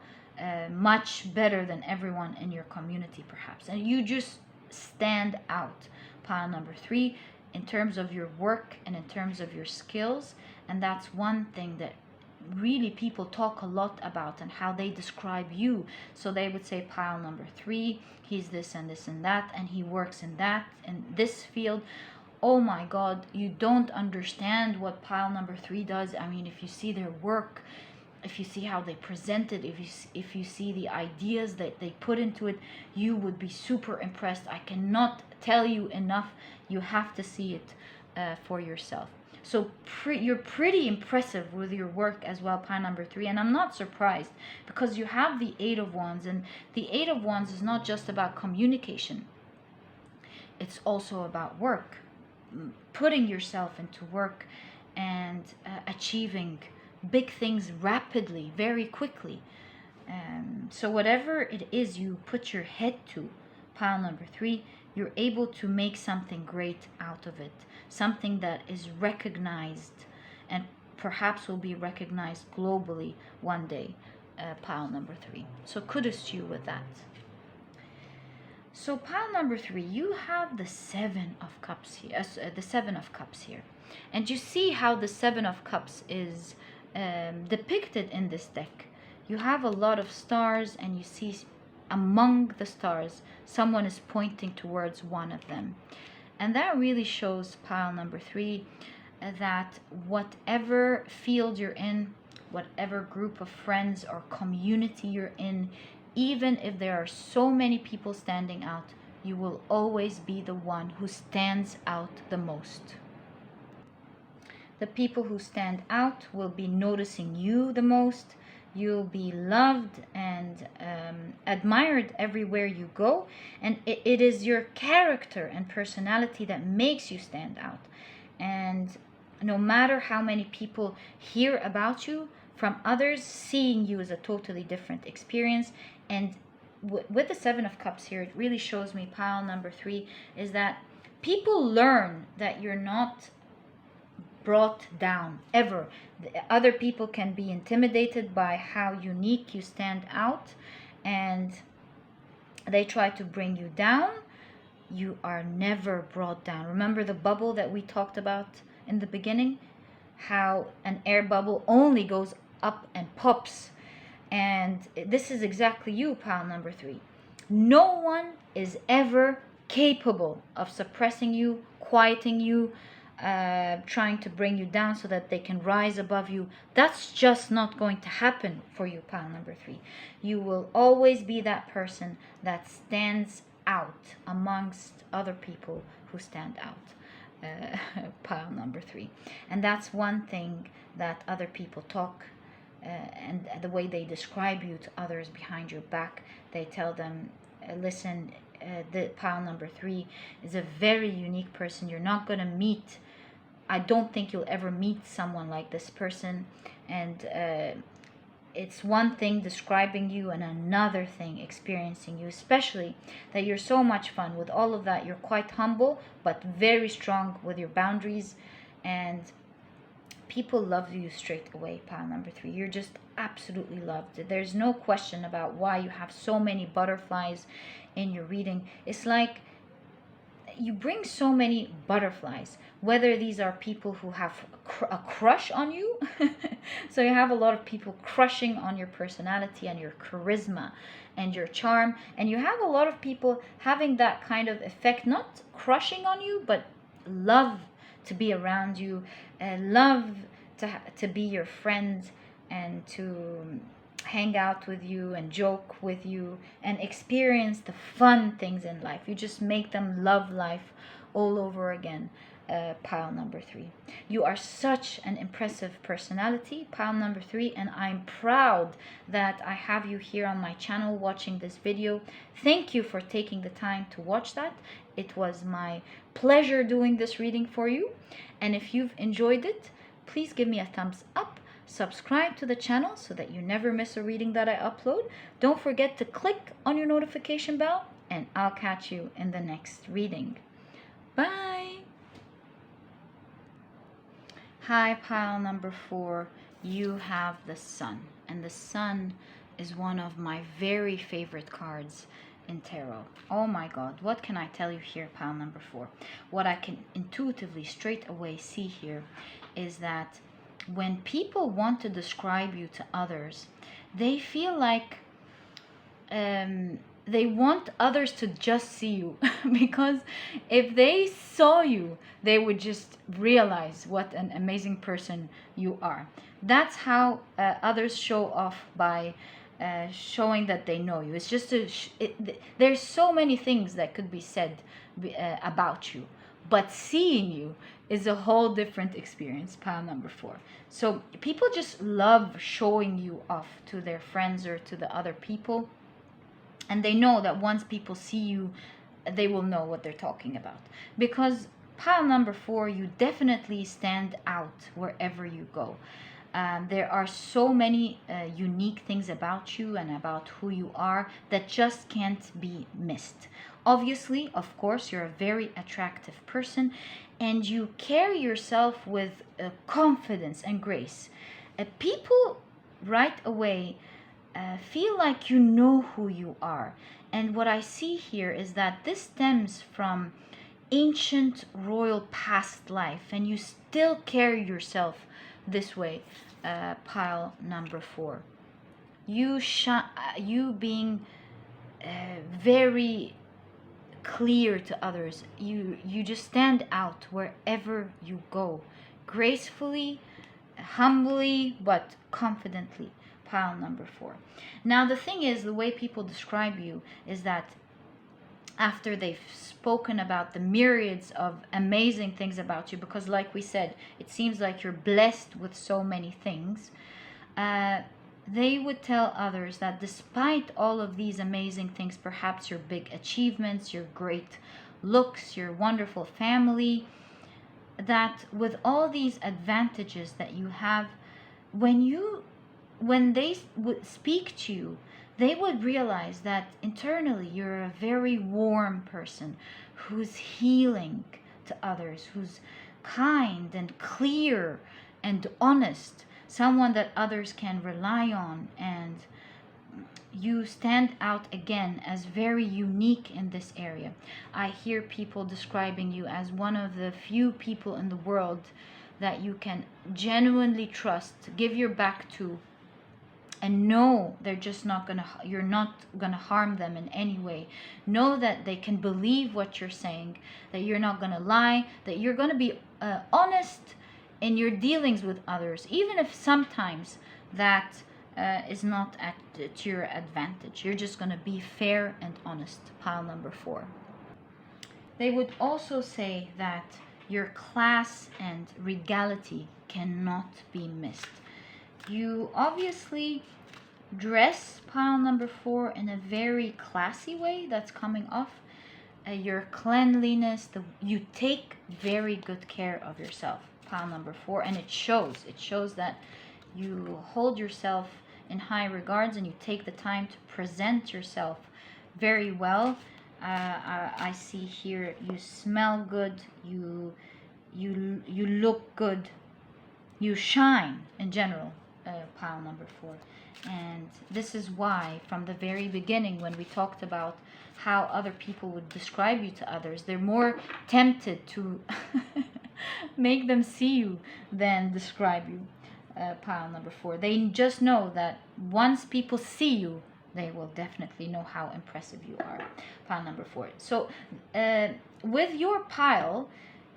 much better than everyone in your community, perhaps. And you just stand out, pile number 3, in terms of your work and in terms of your skills. And that's one thing that really people talk a lot about, and how they describe you. So they would say, pile number 3, he's this and this and that, and he works in that, in this field. Oh my God, you don't understand what pile number 3 does. I mean, if you see their work, if you see how they present it, if you see the ideas that they put into it, you would be super impressed. I cannot tell you enough. You have to see it for yourself. So you're pretty impressive with your work as well, pile number 3. And I'm not surprised, because you have the 8 of Wands, and the 8 of Wands is not just about communication. It's also about work, putting yourself into work, and achieving big things rapidly, very quickly. So whatever it is you put your head to, pile number 3, you're able to make something great out of it, something that is recognized, and perhaps will be recognized globally one day, pile number 3. So kudos to you with that. So pile number 3, you have the 7 of Cups here, the 7 of Cups here, and you see how the 7 of Cups is depicted in this deck. You have a lot of stars, and you see among the stars someone is pointing towards one of them, and that really shows, pile number 3, that whatever field you're in, whatever group of friends or community you're in, even if there are so many people standing out, you will always be the one who stands out the most. The people who stand out will be noticing you the most. You'll be loved and admired everywhere you go. And it is your character and personality that makes you stand out. And no matter how many people hear about you, from others, seeing you is a totally different experience. And with the Seven of Cups here, it really shows me, pile number 3, is that people learn that you're not brought down ever. Other people can be intimidated by how unique you stand out, and they try to bring you down. You are never brought down. Remember the bubble that we talked about in the beginning? How an air bubble only goes up and pops. And this is exactly you, pile number 3. No one is ever capable of suppressing you, quieting you, trying to bring you down so that they can rise above you. That's just not going to happen for you, pile number 3. You will always be that person that stands out amongst other people who stand out, pile number 3. And that's one thing that other people talk, and the way they describe you to others behind your back. They tell them, listen, the pile number 3 is a very unique person. You're not going to meet, I don't think you'll ever meet someone like this person. And it's one thing describing you and another thing experiencing you, especially that you're so much fun. With all of that, you're quite humble, but very strong with your boundaries. And people love you straight away, pile number 3. You're just absolutely loved. There's no question about why you have so many butterflies in your reading. It's like you bring so many butterflies, whether these are people who have a crush on you. So you have a lot of people crushing on your personality and your charisma and your charm. And you have a lot of people having that kind of effect, not crushing on you, but love to be around you, love to be your friend and to hang out with you and joke with you and experience the fun things in life. You just make them love life all over again, pile number 3. You are such an impressive personality, pile number 3, and I'm proud that I have you here on my channel watching this video. Thank you for taking the time to watch that. It was my pleasure doing this reading for you. And if you've enjoyed it, please give me a thumbs up. Subscribe to the channel so that you never miss a reading that I upload. Don't forget to click on your notification bell, and I'll catch you in the next reading. Bye! Hi, pile number 4. You have the Sun, and the Sun is one of my very favorite cards in tarot. Oh my god, what can I tell you here, pile number 4? What I can intuitively straight away see here is that when people want to describe you to others, they feel like they want others to just see you. Because if they saw you, they would just realize what an amazing person you are. That's how others show off, by showing that they know you. It's just there's so many things that could be said about you, but seeing you is a whole different experience, pile number 4. So people just love showing you off to their friends or to the other people, and they know that once people see you, they will know what they're talking about. Because pile number 4, you definitely stand out wherever you go. There are so many unique things about you and about who you are that just can't be missed. Obviously, of course, you're a very attractive person, and you carry yourself with confidence and grace. People right away feel like you know who you are. And what I see here is that this stems from ancient royal past life, and you still carry yourself this way, pile number 4. You being very clear to others. You just stand out wherever you go, gracefully, humbly, but confidently, pile number 4. Now the thing is, the way people describe you is that after they've spoken about the myriads of amazing things about you, because like we said, it seems like you're blessed with so many things, they would tell others that despite all of these amazing things, perhaps your big achievements, your great looks, your wonderful family, that with all these advantages that you have, when you when they would speak to you, they would realize that internally you're a very warm person who's healing to others, who's kind and clear and honest, someone that others can rely on, and you stand out again as very unique in this area. I hear people describing you as one of the few people in the world that you can genuinely trust, give your back to, and know they're just not gonna, you're not gonna harm them in any way. Know that they can believe what you're saying, that you're not gonna lie, that you're gonna be honest in your dealings with others, even if sometimes that is not to your advantage. You're just gonna be fair and honest. Pile number 4. They would also say that your class and regality cannot be missed. You obviously dress, pile number 4, in a very classy way that's coming off. Your cleanliness, you take very good care of yourself, pile number 4, and it shows. It shows that you hold yourself in high regards and you take the time to present yourself very well. I see here you smell good, you look good, you shine in general, pile number 4. And this is why from the very beginning, when we talked about how other people would describe you to others, they're more tempted to make them see you than describe you, pile number 4. They just know that once people see you, they will definitely know how impressive you are, pile number 4. So with your pile,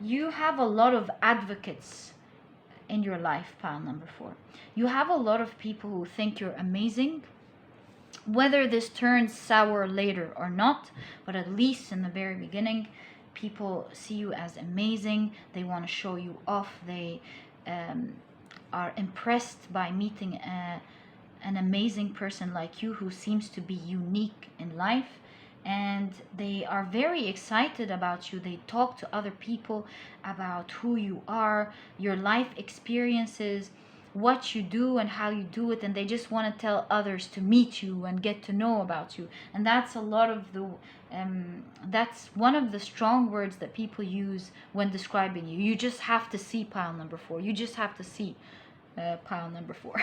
you have a lot of advocates in your life, pile number 4. You have a lot of people who think you're amazing, whether this turns sour later or not, but at least in the very beginning, people see you as amazing. They want to show you off. They are impressed by meeting an amazing person like you who seems to be unique in life, and they are very excited about you. They talk to other people about who you are, your life experiences, what you do and how you do it, and they just want to tell others to meet you and get to know about you. And that's a lot of the that's one of the strong words that people use when describing you. You just have to see, pile number 4. You just have to see, pile number 4.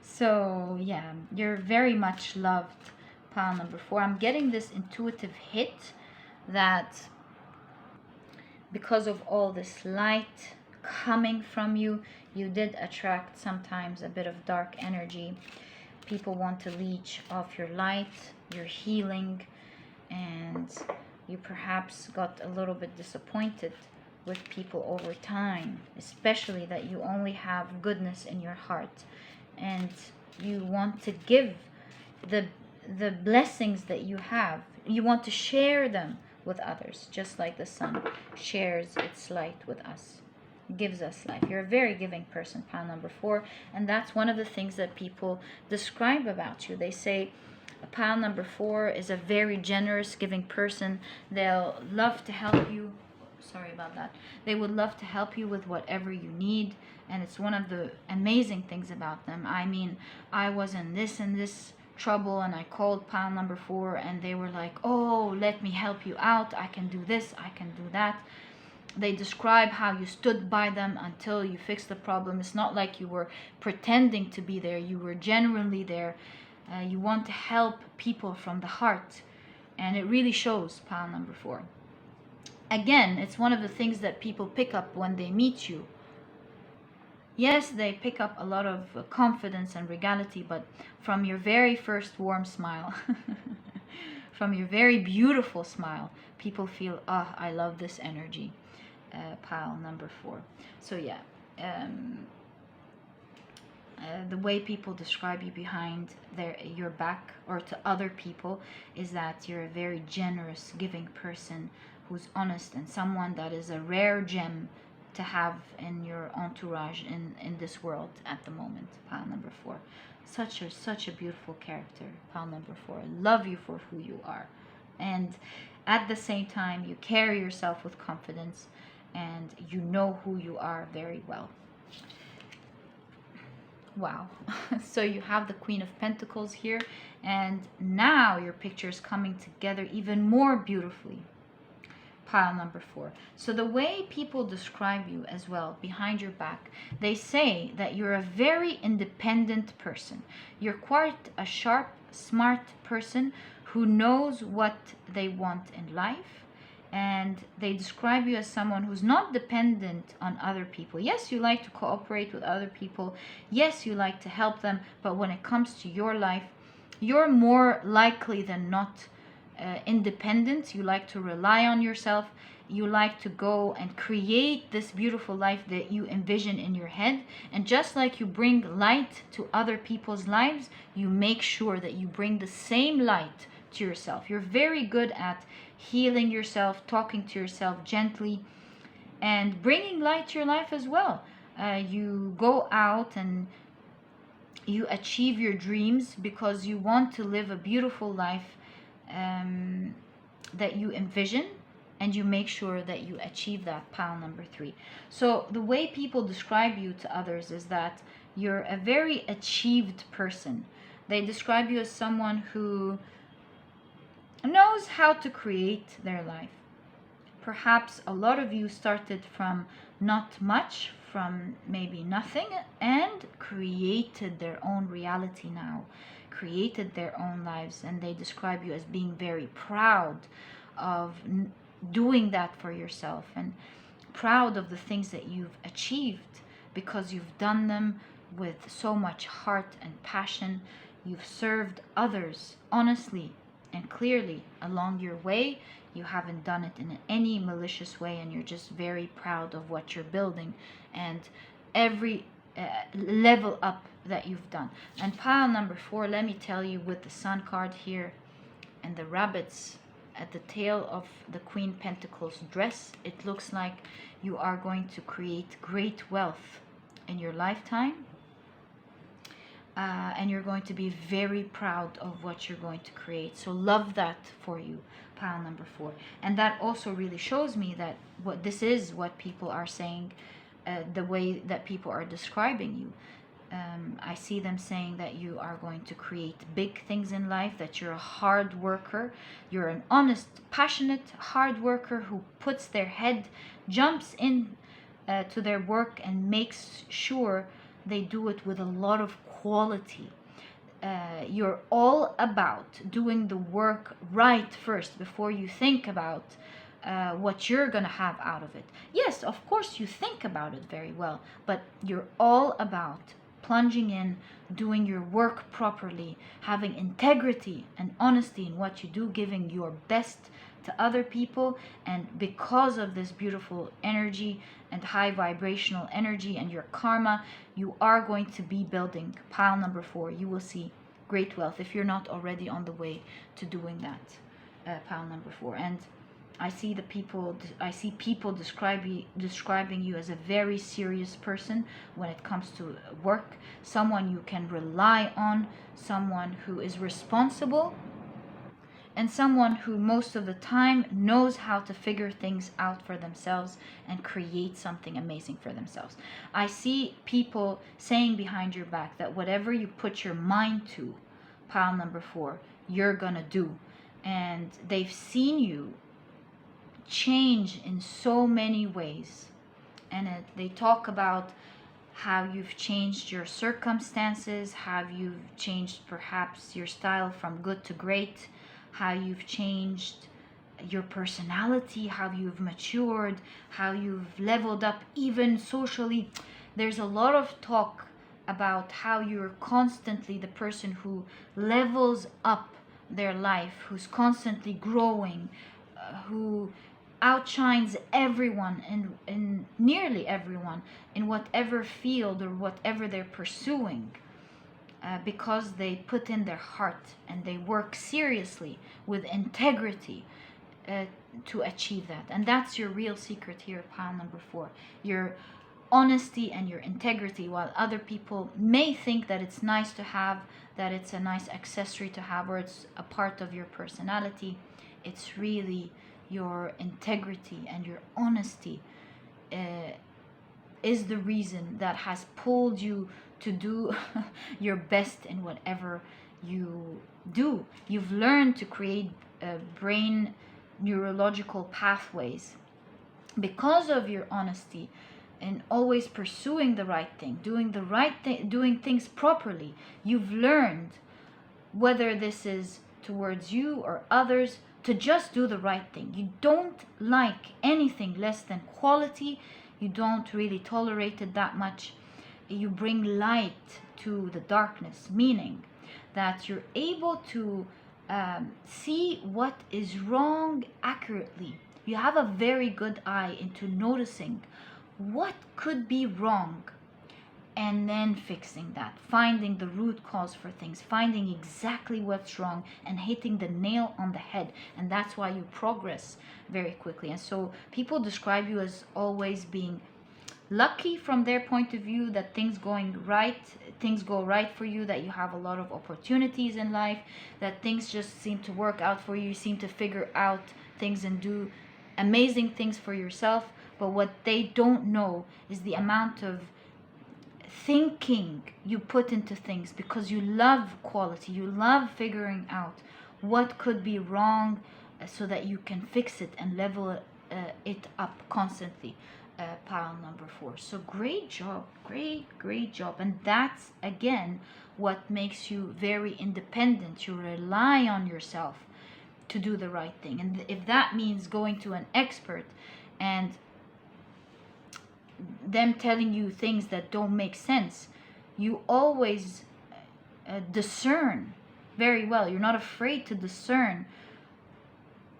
So yeah, you're very much loved, pile number 4. I'm getting this intuitive hit that because of all this light coming from you, you did attract sometimes a bit of dark energy. People want to leech off your light, your healing, and you perhaps got a little bit disappointed with people over time, especially that you only have goodness in your heart, and you want to give the blessings that you have. You want to share them with others, just like the sun shares its light with us, gives us life. You're a very giving person, pile number 4, and that's one of the things that people describe about you. They say pile number 4 is a very generous, giving person. They'll love to help you. Sorry about that. They would love to help you with whatever you need, and it's one of the amazing things about them. I mean, I was in this and this trouble and I called pile number 4 and they were like, oh, let me help you out. I can do this, I can do that. They describe how you stood by them until you fixed the problem. It's not like you were pretending to be there. You were genuinely there. You want to help people from the heart, and it really shows, pile number 4. Again, it's one of the things that people pick up when they meet you. Yes, they pick up a lot of confidence and regality, but from your very first warm smile, from your very beautiful smile, people feel, ah, I love this energy, pile number 4. So yeah, the way people describe you behind your back or to other people is that you're a very generous, giving person who's honest, and someone that is a rare gem to have in your entourage in this world at the moment, pile number 4. Such a beautiful character, pile number 4. I love you for who you are, and at the same time you carry yourself with confidence and you know who you are very well. Wow. So you have the Queen of Pentacles here, and now your picture is coming together even more beautifully. Pile number 4. So the way people describe you as well behind your back, they say that you're a very independent person. You're quite a sharp, smart person who knows what they want in life. And they describe you as someone who's not dependent on other people. Yes, you like to cooperate with other people. Yes, you like to help them. But when it comes to your life, you're more likely than not independent. You like to rely on yourself. You like to go and create this beautiful life that you envision in your head. And just like you bring light to other people's lives, you make sure that you bring the same light to yourself. You're very good at healing yourself, talking to yourself gently, and bringing light to your life as well. You go out and you achieve your dreams because you want to live a beautiful life that you envision, and you make sure that you achieve that. Pile number 3. So the way people describe you to others is that you're a very achieved person. They describe you as someone who knows how to create their life. Perhaps a lot of you started from not much, from maybe nothing, and created their own reality now, created their own lives, and they describe you as being very proud of doing that for yourself and proud of the things that you've achieved because you've done them with so much heart and passion. You've served others honestly and clearly along your way. You haven't done it in any malicious way, and you're just very proud of what you're building and every level up that you've done. And pile number 4, let me tell you, with the Sun card here and the rabbits at the tail of the Queen Pentacles dress, it looks like you are going to create great wealth in your lifetime. And you're going to be very proud of what you're going to create. So love that for you, pile number 4. And that also really shows me that what this is what people are saying, the way that people are describing you. I see them saying that you are going to create big things in life, that you're a hard worker. You're an honest, passionate, hard worker who puts their head, jumps in to their work and makes sure they do it with a lot of quality. You're all about doing the work right first before you think about what you're gonna have out of it. Yes, of course you think about it very well, but you're all about plunging in, doing your work properly, having integrity and honesty in what you do, giving your best to other people. And because of this beautiful energy and high vibrational energy and your karma, you are going to be building. Pile number 4, you will see great wealth if you're not already on the way to doing that. Pile number 4. And I see people describing you as a very serious person when it comes to work, someone you can rely on, someone who is responsible, and someone who most of the time knows how to figure things out for themselves and create something amazing for themselves. I see people saying behind your back that whatever you put your mind to, pile number 4, you're gonna do. And they've seen you change in so many ways. And they talk about how you've changed your circumstances, how you've changed perhaps your style from good to great, how you've changed your personality, how you've matured, how you've leveled up even socially. There's a lot of talk about how you're constantly the person who levels up their life, who's constantly growing, who outshines everyone and nearly everyone in whatever field or whatever they're pursuing, because they put in their heart and they work seriously with integrity to achieve that. And that's your real secret here, pile number 4. Your honesty and your integrity. While other people may think that it's nice to have, that it's a nice accessory to have, or it's a part of your personality, it's really your integrity and your honesty is the reason that has pulled you to do your best in whatever you do. You've learned to create brain neurological pathways because of your honesty and always pursuing the right thing, doing the right thing, doing things properly. You've learned, whether this is towards you or others, to just do the right thing. You don't like anything less than quality. You don't really tolerate it that much. You bring light to the darkness, meaning that you're able to see what is wrong accurately. You have a very good eye into noticing what could be wrong and then fixing that, finding the root cause for things, finding exactly what's wrong and hitting the nail on the head. And that's why you progress very quickly. And so people describe you as always being lucky from their point of view, that things go right for you, that you have a lot of opportunities in life, that things just seem to work out for you. You seem to figure out things and do amazing things for yourself. But what they don't know is the amount of thinking you put into things, because you love quality. You love figuring out what could be wrong so that you can fix it and level it up constantly. Pile number 4. So great job, great job. And that's again what makes you very independent. You rely on yourself to do the right thing. And if that means going to an expert and them telling you things that don't make sense, you always discern very well. You're not afraid to discern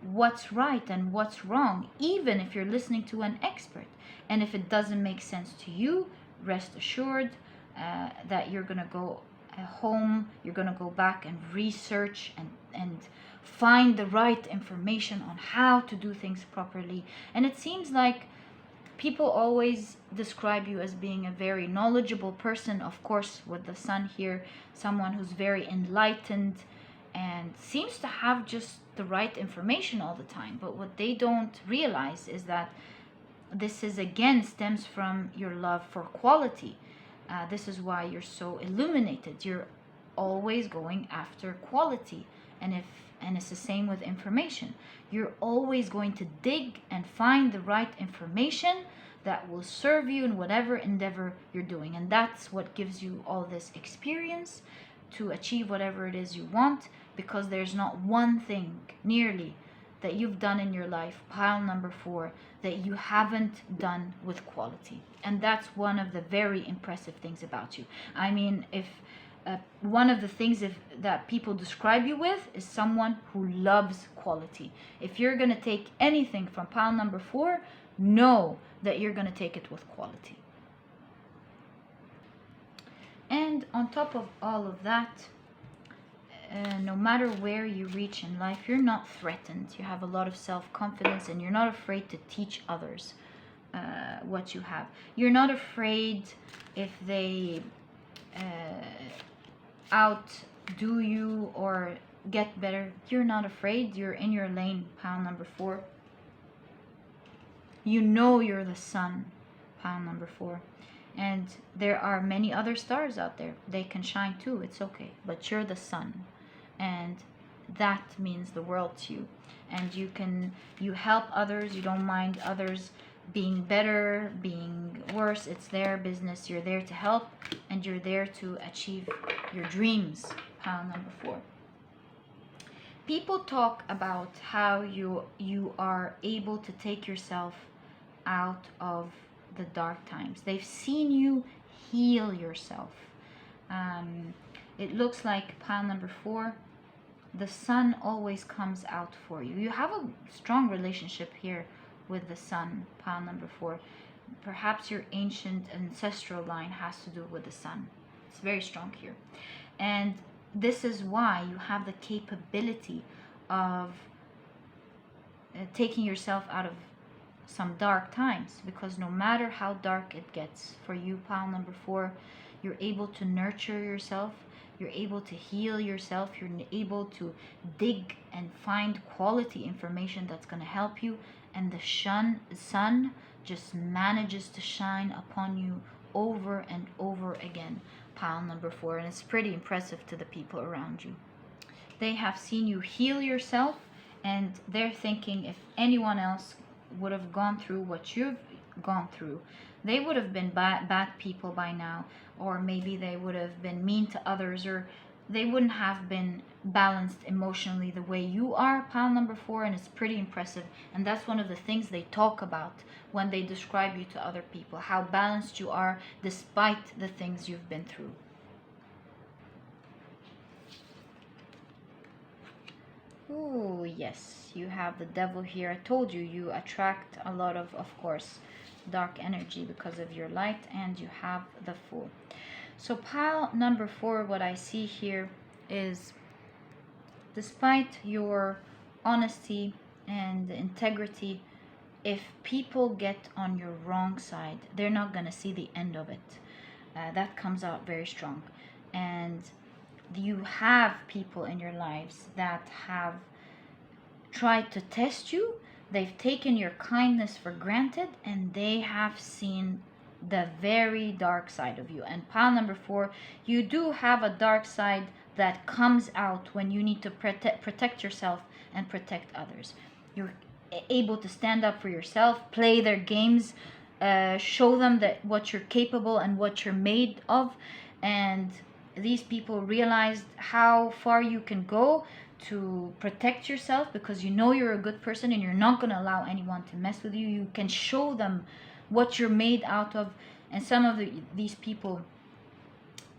what's right and what's wrong, even if you're listening to an expert. And if it doesn't make sense to you, rest assured that you're going to go home, you're going to go back and research and find the right information on how to do things properly. And it seems like people always describe you as being a very knowledgeable person. Of course, with the sun here, someone who's very enlightened and seems to have just the right information all the time. But what they don't realize is that this is again stems from your love for quality. This is why you're so illuminated. You're always going after quality. And it's the same with information. You're always going to dig and find the right information that will serve you in whatever endeavor you're doing. And that's what gives you all this experience to achieve whatever it is you want, because there's not one thing nearly that you've done in your life, pile number 4, that you haven't done with quality. And that's one of the very impressive things about you. I mean, if one of the things that people describe you with is someone who loves quality. If you're going to take anything from pile number 4, know that you're going to take it with quality. And on top of all of that, no matter where you reach in life, you're not threatened. You have a lot of self-confidence and you're not afraid to teach others what you have. You're not afraid if they outdo you or get better. You're not afraid. You're in your lane, pile number 4. You know you're the sun, pile number 4. And there are many other stars out there. They can shine too. It's okay. But you're the sun. And that means the world to you. And you help others. You don't mind others being better, being worse. It's their business. You're there to help. And you're there to achieve your dreams, pile number 4. People talk about how you are able to take yourself out of the dark times. They've seen you heal yourself. It looks like pile number 4, the sun always comes out for you. You have a strong relationship here with the sun, pile number 4. Perhaps your ancient ancestral line has to do with the sun. It's very strong here. And this is why you have the capability of taking yourself out of some dark times, because no matter how dark it gets for you, pile number 4, you're able to nurture yourself. you're able to heal yourself, you're able to dig and find quality information that's going to help you, and the sun just manages to shine upon you over and over again, pile number 4. And it's pretty impressive to the people around you. They have seen you heal yourself, and they're thinking if anyone else would have gone through what you've gone through, they would have been bad people by now, or maybe they would have been mean to others, or they wouldn't have been balanced emotionally the way you are, pile number 4. And it's pretty impressive, and that's one of the things they talk about when they describe you to other people, how balanced you are despite the things you've been through. Oh yes, you have the devil here. I told you, you attract a lot of course, dark energy because of your light, and you have the Fool. So pile number 4, what I see here is, despite your honesty and integrity, if people get on your wrong side, they're not going to see the end of it. That comes out very strong. And you have people in your lives that have tried to test you. They've taken your kindness for granted, and they have seen the very dark side of you. And pile number 4, you do have a dark side that comes out when you need to protect yourself and protect others. You're able to stand up for yourself, play their games, show them that what you're capable and what you're made of. And these people realized how far you can go to protect yourself, because you know you're a good person and you're not going to allow anyone to mess with you. You can show them what you're made out of. And some of these people,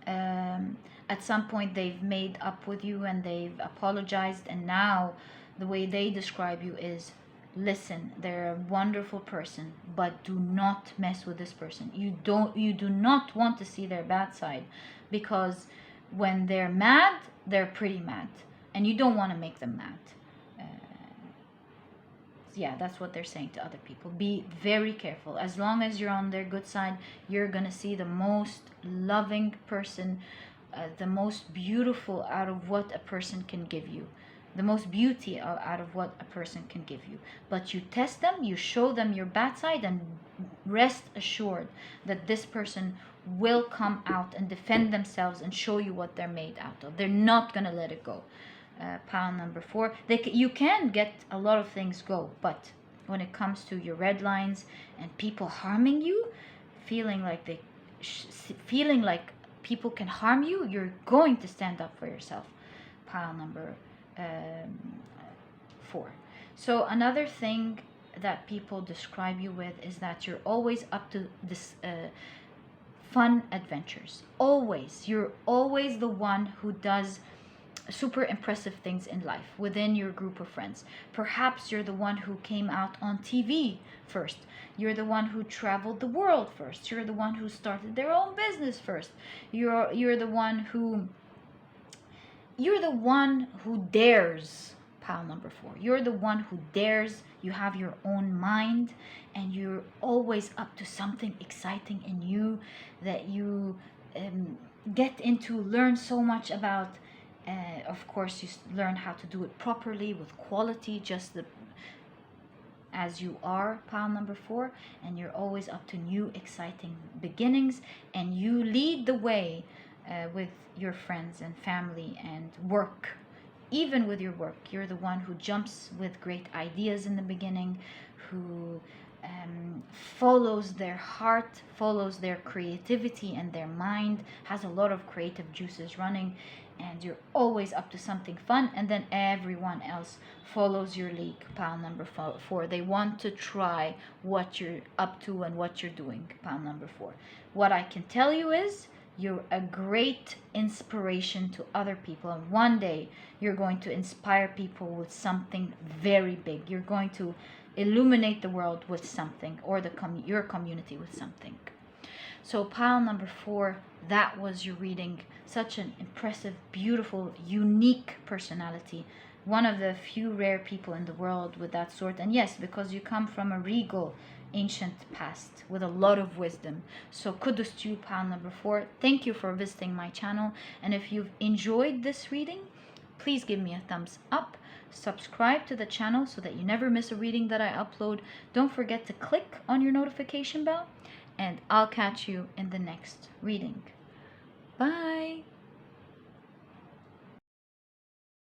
at some point they've made up with you and they've apologized, and now the way they describe you is, listen, they're a wonderful person, but do not mess with this person. You do not want to see their bad side, because when they're mad, they're pretty mad, and you don't want to make them mad. Yeah, that's what they're saying to other people. Be very careful. As long as you're on their good side, you're gonna see the most loving person, the most beautiful out of what a person can give you, the most beauty out of what a person can give you. But you test them, you show them your bad side, and rest assured that this person will come out and defend themselves and show you what they're made out of. They're not gonna let it go. Pile number 4, you can get a lot of things go, but when it comes to your red lines and people harming you, feeling like people can harm you, you're going to stand up for yourself. Pile number 4. So another thing that people describe you with is that you're always up to this fun adventures. You're always the one who does super impressive things in life within your group of friends. Perhaps you're the one who came out on TV first. You're the one who traveled the world first. You're the one who started their own business first. You're the one who dares. Pile number 4. You're the one who dares. You have your own mind, and you're always up to something exciting in you that you get into, learn so much about. Of course, you learn how to do it properly with quality, just as you are, pile number 4, and you're always up to new exciting beginnings, and you lead the way with your friends and family and work. Even with your work, you're the one who jumps with great ideas in the beginning, who follows their heart, follows their creativity and their mind, has a lot of creative juices running, and you're always up to something fun, and then everyone else follows your lead, pile number 4. They want to try what you're up to and what you're doing, pile number 4. What I can tell you is, you're a great inspiration to other people, and one day you're going to inspire people with something very big. You're going to illuminate the world with something, or your community with something. So pile number 4, that was your reading. Such an impressive, beautiful, unique personality. One of the few rare people in the world with that sort. And yes, because you come from a regal ancient past with a lot of wisdom. So kudos to you, pile number 4. Thank you for visiting my channel. And if you've enjoyed this reading, please give me a thumbs up. Subscribe to the channel so that you never miss a reading that I upload. Don't forget to click on your notification bell. And I'll catch you in the next reading. Bye!